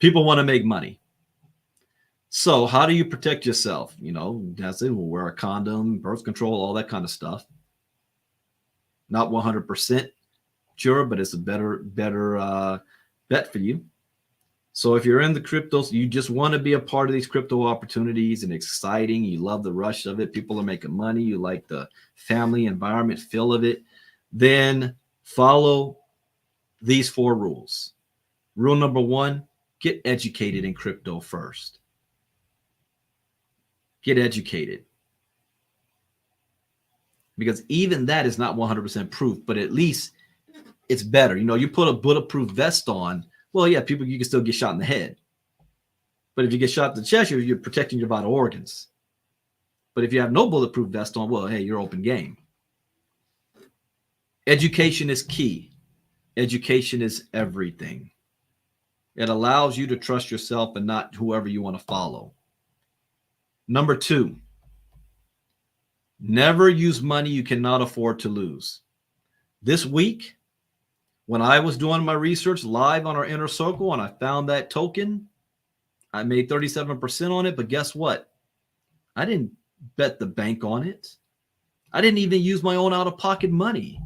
People want to make money. So how do you protect yourself? You know, that's it. We'll wear a condom, birth control, all that kind of stuff. Not 100% sure, but it's a better bet for you. So if you're in the cryptos, you just want to be a part of these crypto opportunities and exciting. You love the rush of it. People are making money. You like the family environment feel of it. Then follow these 4 rules. Rule number 1, get educated in crypto first. Get educated. Because even that is not 100% proof, but at least it's better. You know, you put a bulletproof vest on, well, yeah, you can still get shot in the head. But if you get shot in the chest, you're protecting your vital organs. But if you have no bulletproof vest on, well, hey, you're open game. Education is key. Education is everything. It allows you to trust yourself and not whoever you want to follow. Number 2, never use money you cannot afford to lose. This week, when I was doing my research live on our inner circle and I found that token, I made 37% on it. But guess what? I didn't bet the bank on it. I didn't even use my own out-of-pocket money.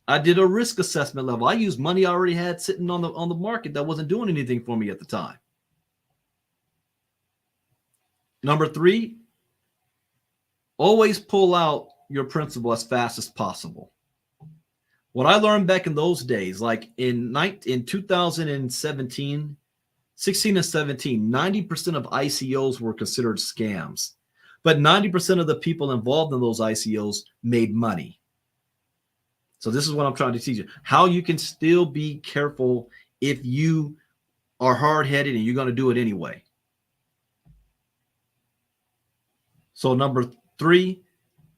I did a risk assessment level. I used money I already had sitting on the market that wasn't doing anything for me at the time. Number 3, always pull out your principal as fast as possible. What I learned back in those days, like in 2017, 16 and 17, 90% of ICOs were considered scams. But 90% of the people involved in those ICOs made money. So this is what I'm trying to teach you. How you can still be careful if you are hard-headed and you're going to do it anyway. So number 3,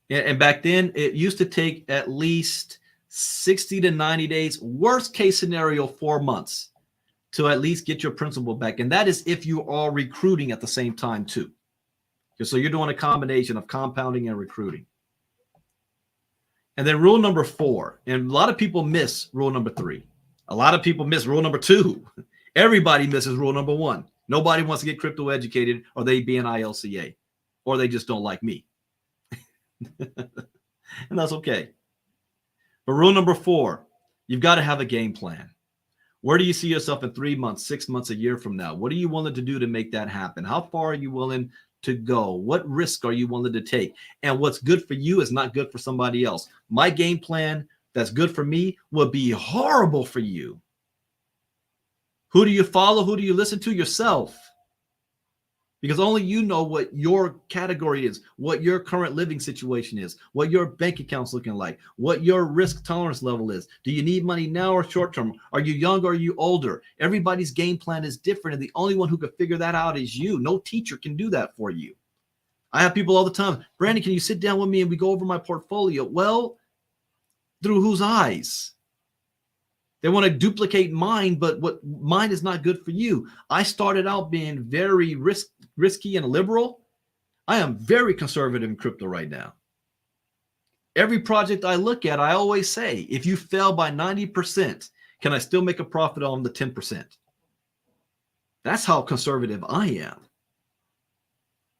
and back then it used to take at least 60 to 90 days, worst case scenario 4 months, to at least get your principal back. And that is if you are recruiting at the same time too. So you're doing a combination of compounding and recruiting. And then rule number 4, and a lot of people miss rule number 3. A lot of people miss rule number 2. Everybody misses rule number 1. Nobody wants to get crypto educated, or they be an ILCA, or they just don't like me. And that's okay. But rule number 4, you've got to have a game plan. Where do you see yourself in 3 months, 6 months, a year from now? What are you willing to do to make that happen? How far are you willing to go? What risk are you willing to take? And what's good for you is not good for somebody else. My game plan that's good for me will be horrible for you. Who do you follow? Who do you listen to? Yourself. Because only you know what your category is, what your current living situation is, what your bank account's looking like, what your risk tolerance level is. Do you need money now or short term? Are you young or are you older? Everybody's game plan is different, and the only one who can figure that out is you. No teacher can do that for you. I have people all the time, Brandon, can you sit down with me and we go over my portfolio? Well, through whose eyes? They want to duplicate mine, but what mine is not good for you. I started out being very risky and liberal. I am very conservative in crypto right now. Every project I look at, I always say, if you fail by 90%, can I still make a profit on the 10%? That's how conservative I am.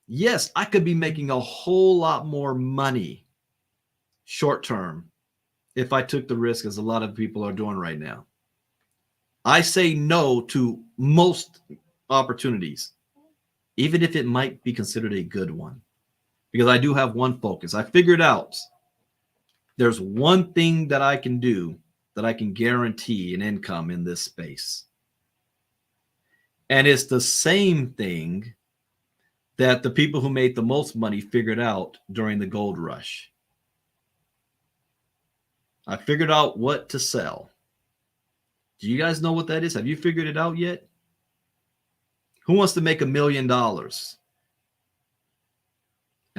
Yes, I could be making a whole lot more money short term if I took the risk, as a lot of people are doing right now. I say no to most opportunities, even if it might be considered a good one, because I do have one focus. I figured out there's one thing that I can do that I can guarantee an income in this space. And it's the same thing that the people who made the most money figured out during the gold rush. I figured out what to sell. Do you guys know what that is? Have you figured it out yet? Who wants to make $1 million? And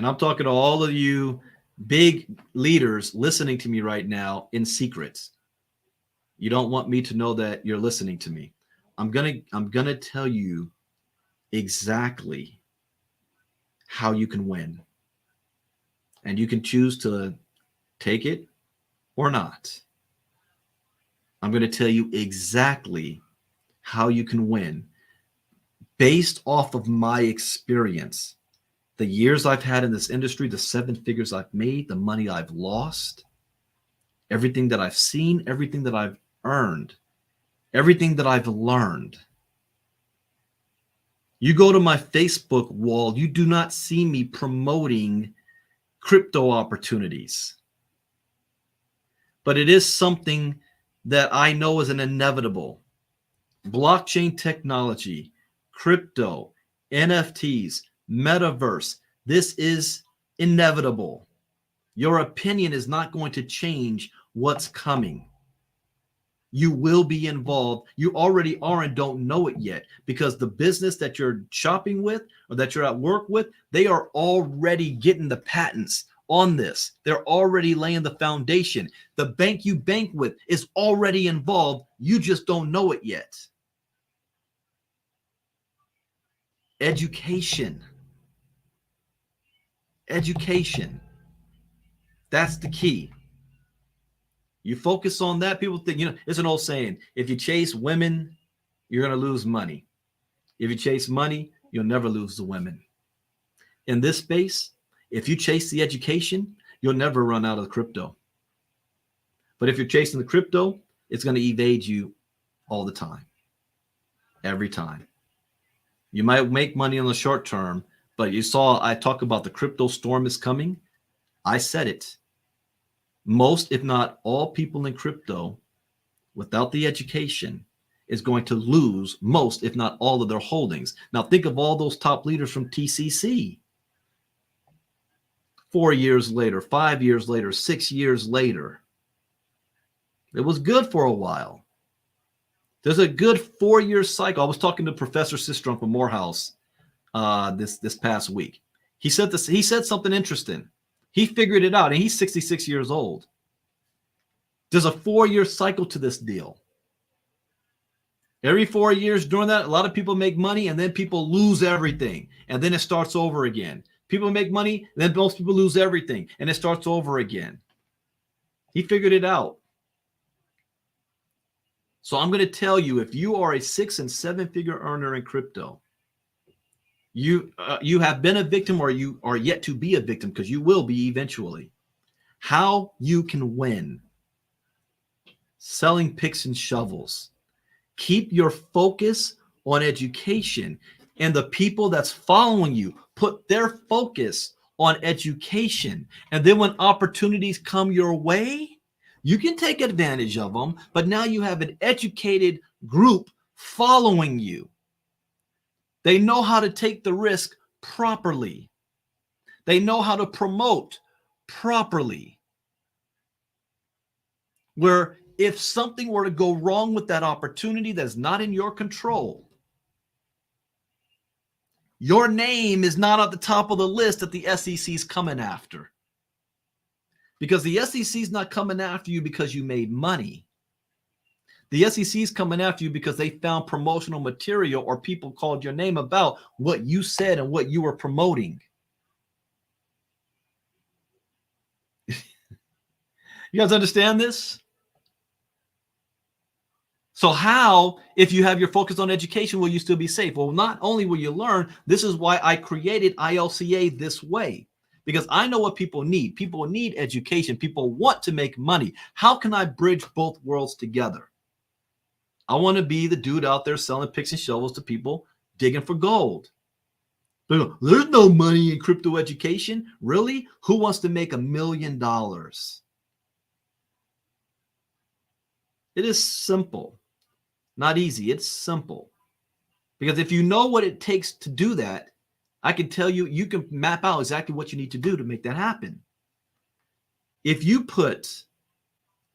I'm talking to all of you big leaders listening to me right now in secret. You don't want me to know that you're listening to me. I'm gonna tell you exactly how you can win. And you can choose to take it or not. I'm going to tell you exactly how you can win based off of my experience, the years I've had in this industry, the 7 figures I've made, the money I've lost, everything that I've seen, everything that I've earned, everything that I've learned. You go to my Facebook wall, you do not see me promoting crypto opportunities. But it is something that I know is an inevitable. Blockchain technology, crypto, NFTs, metaverse. This is inevitable. Your opinion is not going to change what's coming. You will be involved. You already are and don't know it yet, because the business that you're shopping with or that you're at work with, they are already getting the patents on this. They're already laying the foundation. The bank you bank with is already involved. You just don't know it yet. Education. Education. That's the key. You focus on that, people think, it's an old saying, if you chase women, you're going to lose money. If you chase money, you'll never lose the women. In this space, if you chase the education, you'll never run out of crypto. But if you're chasing the crypto, it's going to evade you all the time. Every time. You might make money on the short term, but you saw I talk about the crypto storm is coming. I said it. Most, if not all, people in crypto without the education is going to lose most, if not all, of their holdings. Now, think of all those top leaders from TCC. 4 years later, 5 years later, 6 years later. It was good for a while. There's a good 4-year cycle. I was talking to Professor Sistrom from Morehouse this past week. He said something interesting. He figured it out, and he's 66 years old. There's a 4-year cycle to this deal. Every 4 years during that, a lot of people make money, and then people lose everything, and then it starts over again. People make money, and then most people lose everything, and it starts over again. He figured it out. So I'm going to tell you, if you are a 6 and 7 figure earner in crypto, you have been a victim, or you are yet to be a victim, because you will be eventually. How you can win: selling picks and shovels. Keep your focus on education, and the people that's following you, put their focus on education. And then when opportunities come your way, you can take advantage of them, but now you have an educated group following you. They know how to take the risk properly. They know how to promote properly. Where if something were to go wrong with that opportunity that's not in your control, your name is not at the top of the list that the SEC is coming after. Because the SEC is not coming after you because you made money. The SEC is coming after you because they found promotional material, or people called your name about what you said and what you were promoting. You guys understand this? So how, if you have your focus on education, will you still be safe? Well, not only will you learn, this is why I created ILCA this way. Because I know what people need. People need education. People want to make money. How can I bridge both worlds together? I want to be the dude out there selling picks and shovels to people digging for gold. There's no money in crypto education. Really? Who wants to make $1 million? It is simple. Not easy. It's simple. Because if you know what it takes to do that, I can tell you, you can map out exactly what you need to do to make that happen. If you put,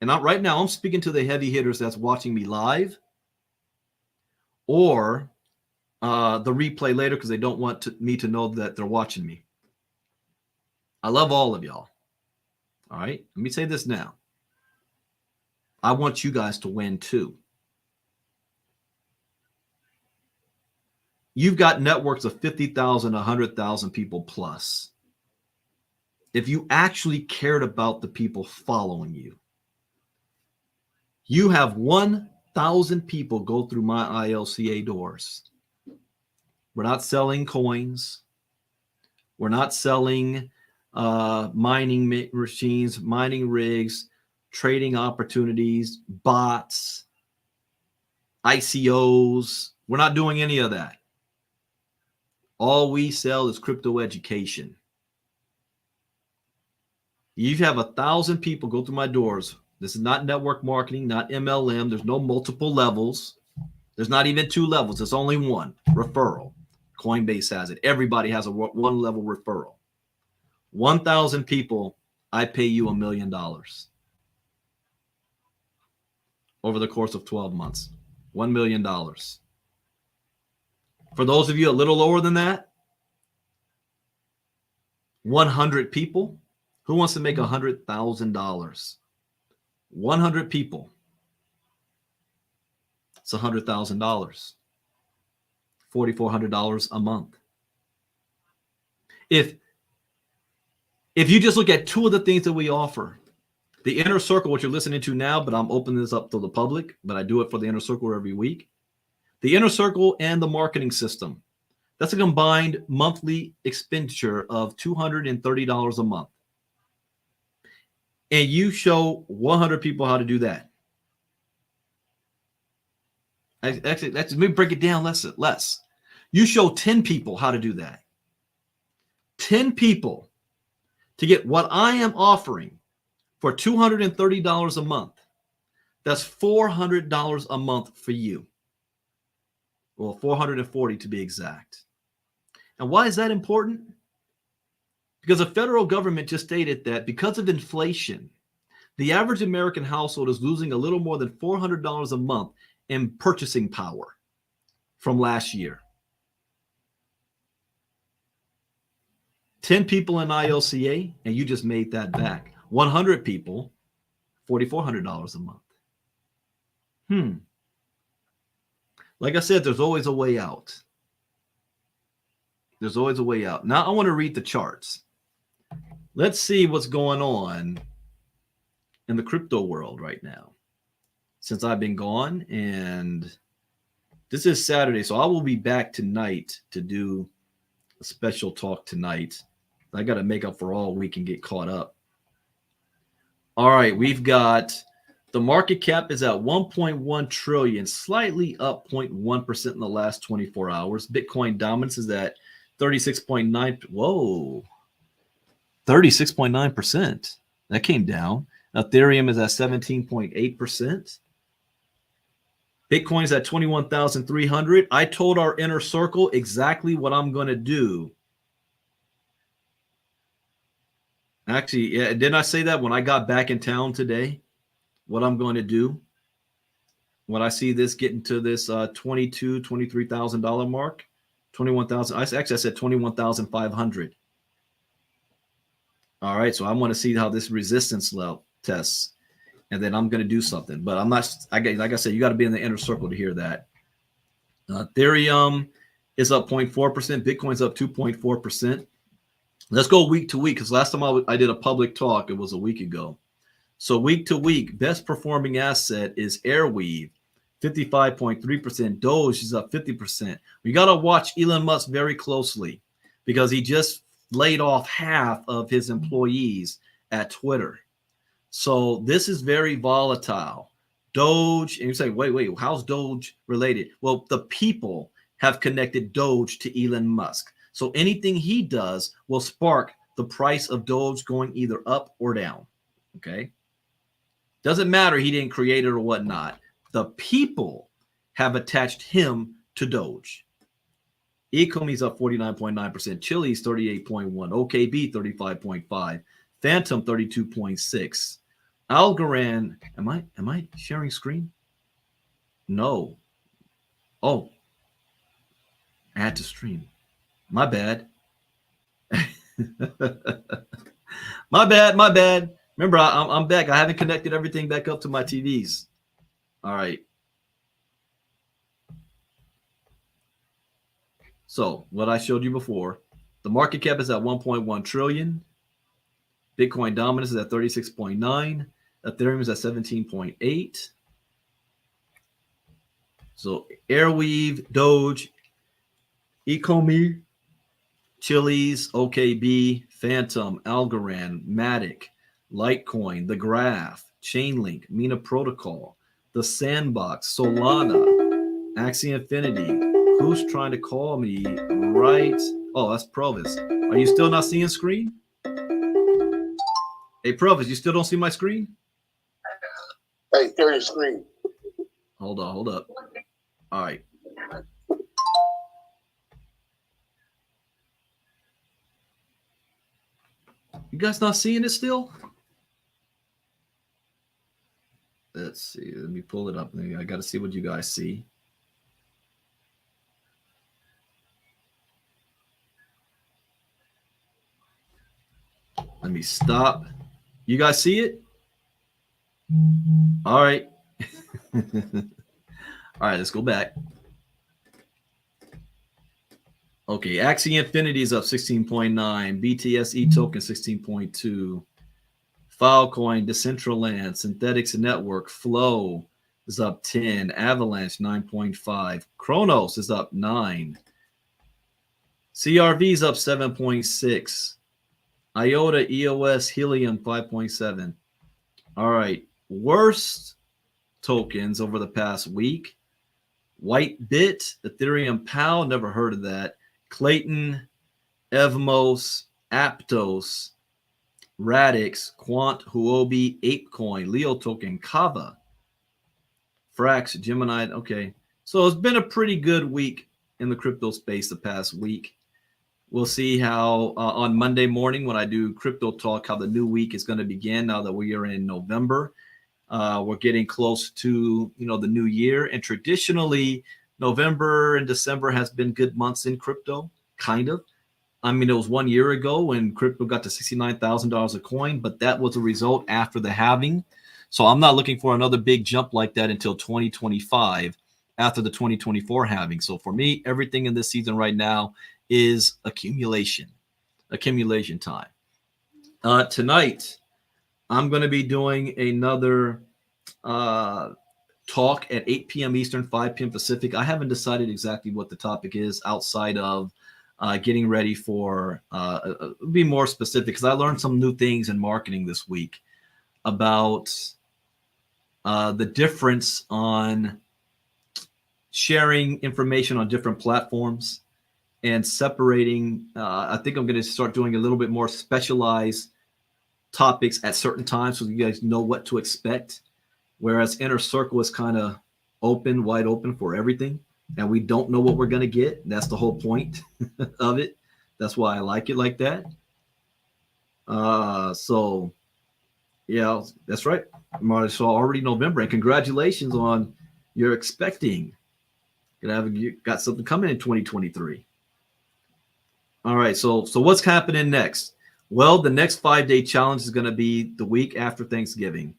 and right now I'm speaking to the heavy hitters that's watching me live, or the replay later because they don't want me to know that they're watching me. I love all of y'all. All right, let me say this now. I want you guys to win too. You've got networks of 50,000, 100,000 people plus. If you actually cared about the people following you, you have 1,000 people go through my ILCA doors. We're not selling coins. We're not selling mining machines, mining rigs, trading opportunities, bots, ICOs. We're not doing any of that. All we sell is crypto education. You have 1,000 people go through my doors. This is not network marketing, not MLM. There's no multiple levels. There's not even 2 levels. There's only one, referral. Coinbase has it. Everybody has a 1-level referral. 1,000 people, I pay you $1 million over the course of 12 months. $1 million. For those of you a little lower than that, 100 people. Who wants to make $100,000? 100 people. It's $100,000. $4,400 a month. If you just look at 2 of the things that we offer, the inner circle, what you're listening to now, but I'm opening this up to the public, but I do it for the inner circle every week. The inner circle and the marketing system. That's a combined monthly expenditure of $230 a month. And you show 100 people how to do that. Actually, let me break it down less. You show 10 people how to do that. 10 people to get what I am offering for $230 a month. That's $400 a month for you. Well, $440 to be exact. And why is that important? Because the federal government just stated that because of inflation, the average American household is losing a little more than $400 a month in purchasing power from last year. 10 people in ILCA, and you just made that back. 100 people, $4,400 a month. Like I said, there's always a way out. There's always a way out. Now I want to read the charts. Let's see what's going on in the crypto world right now since I've been gone. And this is Saturday, so I will be back tonight to do a special talk tonight. I got to make up for all week and get caught up. All right, we've got the market cap is at 1.1 trillion, slightly up 0.1% in the last 24 hours. Bitcoin dominance is at 36.9. Whoa, 36.9%. That came down. Ethereum is at 17.8%. Bitcoin is at 21,300. I told our inner circle exactly what I'm going to do. Actually, yeah, didn't I say that when I got back in town today? What I'm going to do when I see this getting to this $22,000, $23,000 mark, 21,000. I said 21,500. All right, so I want to see how this resistance level tests, and then I'm going to do something. But I'm not. Like I said, you got to be in the inner circle to hear that. Ethereum is up 0.4%. Bitcoin's up 2.4%. Let's go week to week because last time I did a public talk, it was a week ago. So week to week, best performing asset is Airweave, 55.3%. Doge is up 50%. We got to watch Elon Musk very closely because he just laid off half of his employees at Twitter. So this is very volatile. Doge, and you say, wait, how's Doge related? Well, the people have connected Doge to Elon Musk. So anything he does will spark the price of Doge going either up or down. Okay. Doesn't matter he didn't create it or whatnot. The people have attached him to Doge. Ecomi's up 49.9%. Chili's 38.1. OKB 35.5. Phantom 32.6. Algorand. Am I sharing screen? No. Oh. Add to stream. My bad. My bad. Remember, I'm back. I haven't connected everything back up to my TVs. All right. So what I showed you before, the market cap is at 1.1 trillion. Bitcoin dominance is at 36.9. Ethereum is at 17.8. So Airweave, Doge, Ecomi, Chili's, OKB, Phantom, Algorand, Matic, Litecoin, The Graph, Chainlink, Mina Protocol, The Sandbox, Solana, Axie Infinity. Who's trying to call me right? Oh, that's Provis. Are you still not seeing screen? Hey, Provis, you still don't see my screen? Hey, share your screen. Hold up. All right. You guys not seeing it still? Let's see. Let me pull it up. I got to see what you guys see. Let me stop. You guys see it? All right. All right, let's go back. Okay, Axie Infinity is up 16.9. BTSE token 16.2. Filecoin, Decentraland, Synthetics Network, Flow is up 10. Avalanche 9.5. Chronos is up 9. CRV is up 7.6. IOTA, EOS, Helium 5.7. All right, worst tokens over the past week. Whitebit, Ethereum PAL, never heard of that. Clayton, Evmos, Aptos, Radix, Quant, Huobi, ApeCoin, Leo Token, Kava, Frax, Gemini. Okay. So it's been a pretty good week in the crypto space the past week. We'll see how on Monday morning when I do crypto talk, how the new week is going to begin now that we are in November. We're getting close to, the new year. And traditionally, November and December has been good months in crypto, kind of. I mean, it was 1 year ago when crypto got to $69,000 a coin, but that was a result after the halving. So I'm not looking for another big jump like that until 2025 after the 2024 halving. So for me, everything in this season right now is accumulation time. Tonight, I'm going to be doing another talk at 8 p.m. Eastern, 5 p.m. Pacific. I haven't decided exactly what the topic is outside of getting ready for be more specific, because I learned some new things in marketing this week about the difference on sharing information on different platforms and separating. I think I'm going to start doing a little bit more specialized topics at certain times so you guys know what to expect. Whereas Inner Circle is kind of wide open for everything. And we don't know what we're going to get. That's the whole point of it. That's why I like it like that. So, yeah, that's right. So already November. And congratulations on you're expecting. You got something coming in 2023. All right. So what's happening next? Well, the next 5-day challenge is going to be the week after Thanksgiving.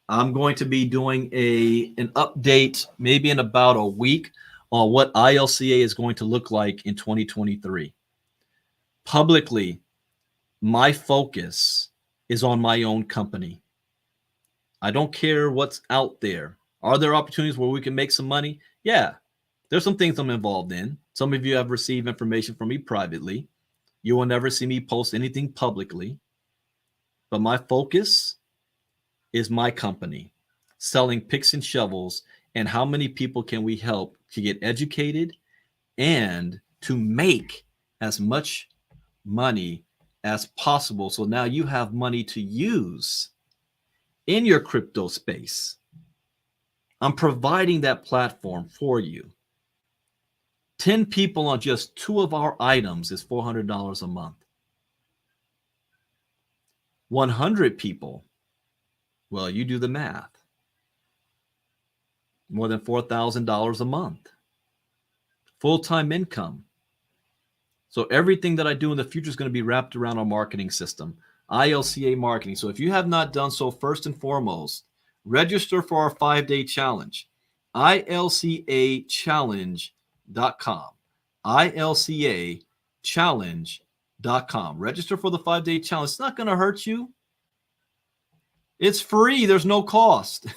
I'm going to be doing an update maybe in about a week on what ILCA is going to look like in 2023. Publicly, my focus is on my own company. I don't care what's out there. Are there opportunities where we can make some money? Yeah, there's some things I'm involved in. Some of you have received information from me privately. You will never see me post anything publicly. But my focus is my company, selling picks and shovels, and how many people can we help to get educated and to make as much money as possible. So now you have money to use in your crypto space. I'm providing that platform for you. 10 people on just 2 of our items is $400 a month. 100 people, well, you do the math. More than $4,000 a month. Full-time income. So everything that I do in the future is going to be wrapped around our marketing system, ILCA marketing. So if you have not done so, first and foremost, register for our 5-day challenge, ilcachallenge.com, ilcachallenge.com. Register for the 5-day challenge. It's not going to hurt you. It's free. There's no cost.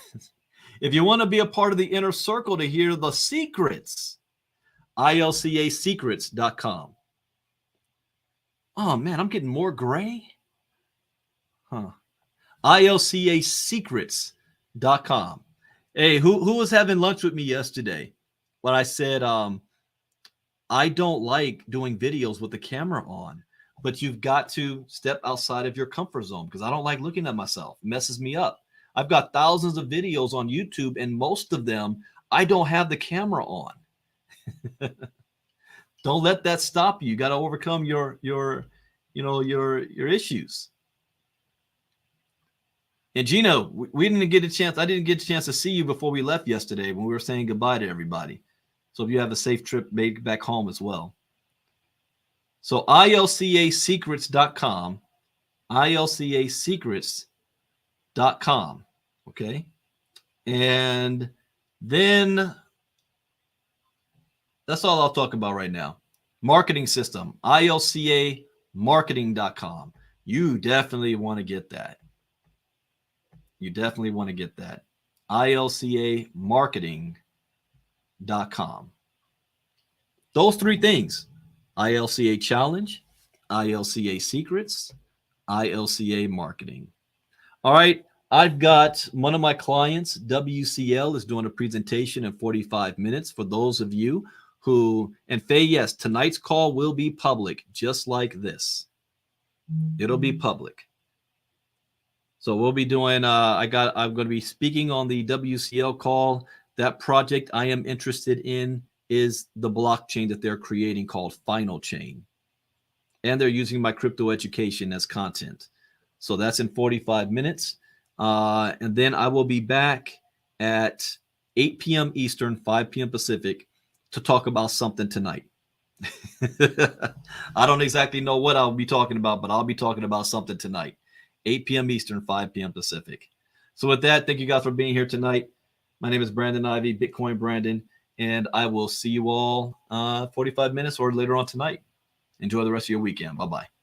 If you want to be a part of the inner circle to hear the secrets, ilcachallenge.com. Oh, man, I'm getting more gray. ilcachallenge.com. Hey, who was having lunch with me yesterday when I said I don't like doing videos with the camera on, but you've got to step outside of your comfort zone because I don't like looking at myself. It messes me up. I've got thousands of videos on YouTube, and most of them I don't have the camera on. Don't let that stop you. You got to overcome your issues. And Gino, we didn't get a chance. I didn't get a chance to see you before we left yesterday when we were saying goodbye to everybody. So if you have a safe trip, maybe back home as well. So ilcachecrets.com, ilcachecrets.com. Okay. And then that's all I'll talk about right now. Marketing system, ilcamarketing.com. You definitely want to get that. ilcamarketing.com. Those 3 things, ILCA Challenge, ILCA Secrets, ILCA Marketing. All right. I've got one of my clients, WCL, is doing a presentation in 45 minutes for those of you who, and Faye, yes, tonight's call will be public, just like this. It'll be public. So we'll be doing, I'm going to be speaking on the WCL call. That project I am interested in is the blockchain that they're creating called Final Chain. And they're using my crypto education as content. So that's in 45 minutes. And then I will be back at 8 p.m. Eastern, 5 p.m. Pacific to talk about something tonight. I don't exactly know what I'll be talking about, but I'll be talking about something tonight. 8 p.m. Eastern, 5 p.m. Pacific. So with that, thank you guys for being here tonight. My name is Brandon Ivy, Bitcoin Brandon, and I will see you all 45 minutes or later on tonight. Enjoy the rest of your weekend. Bye-bye.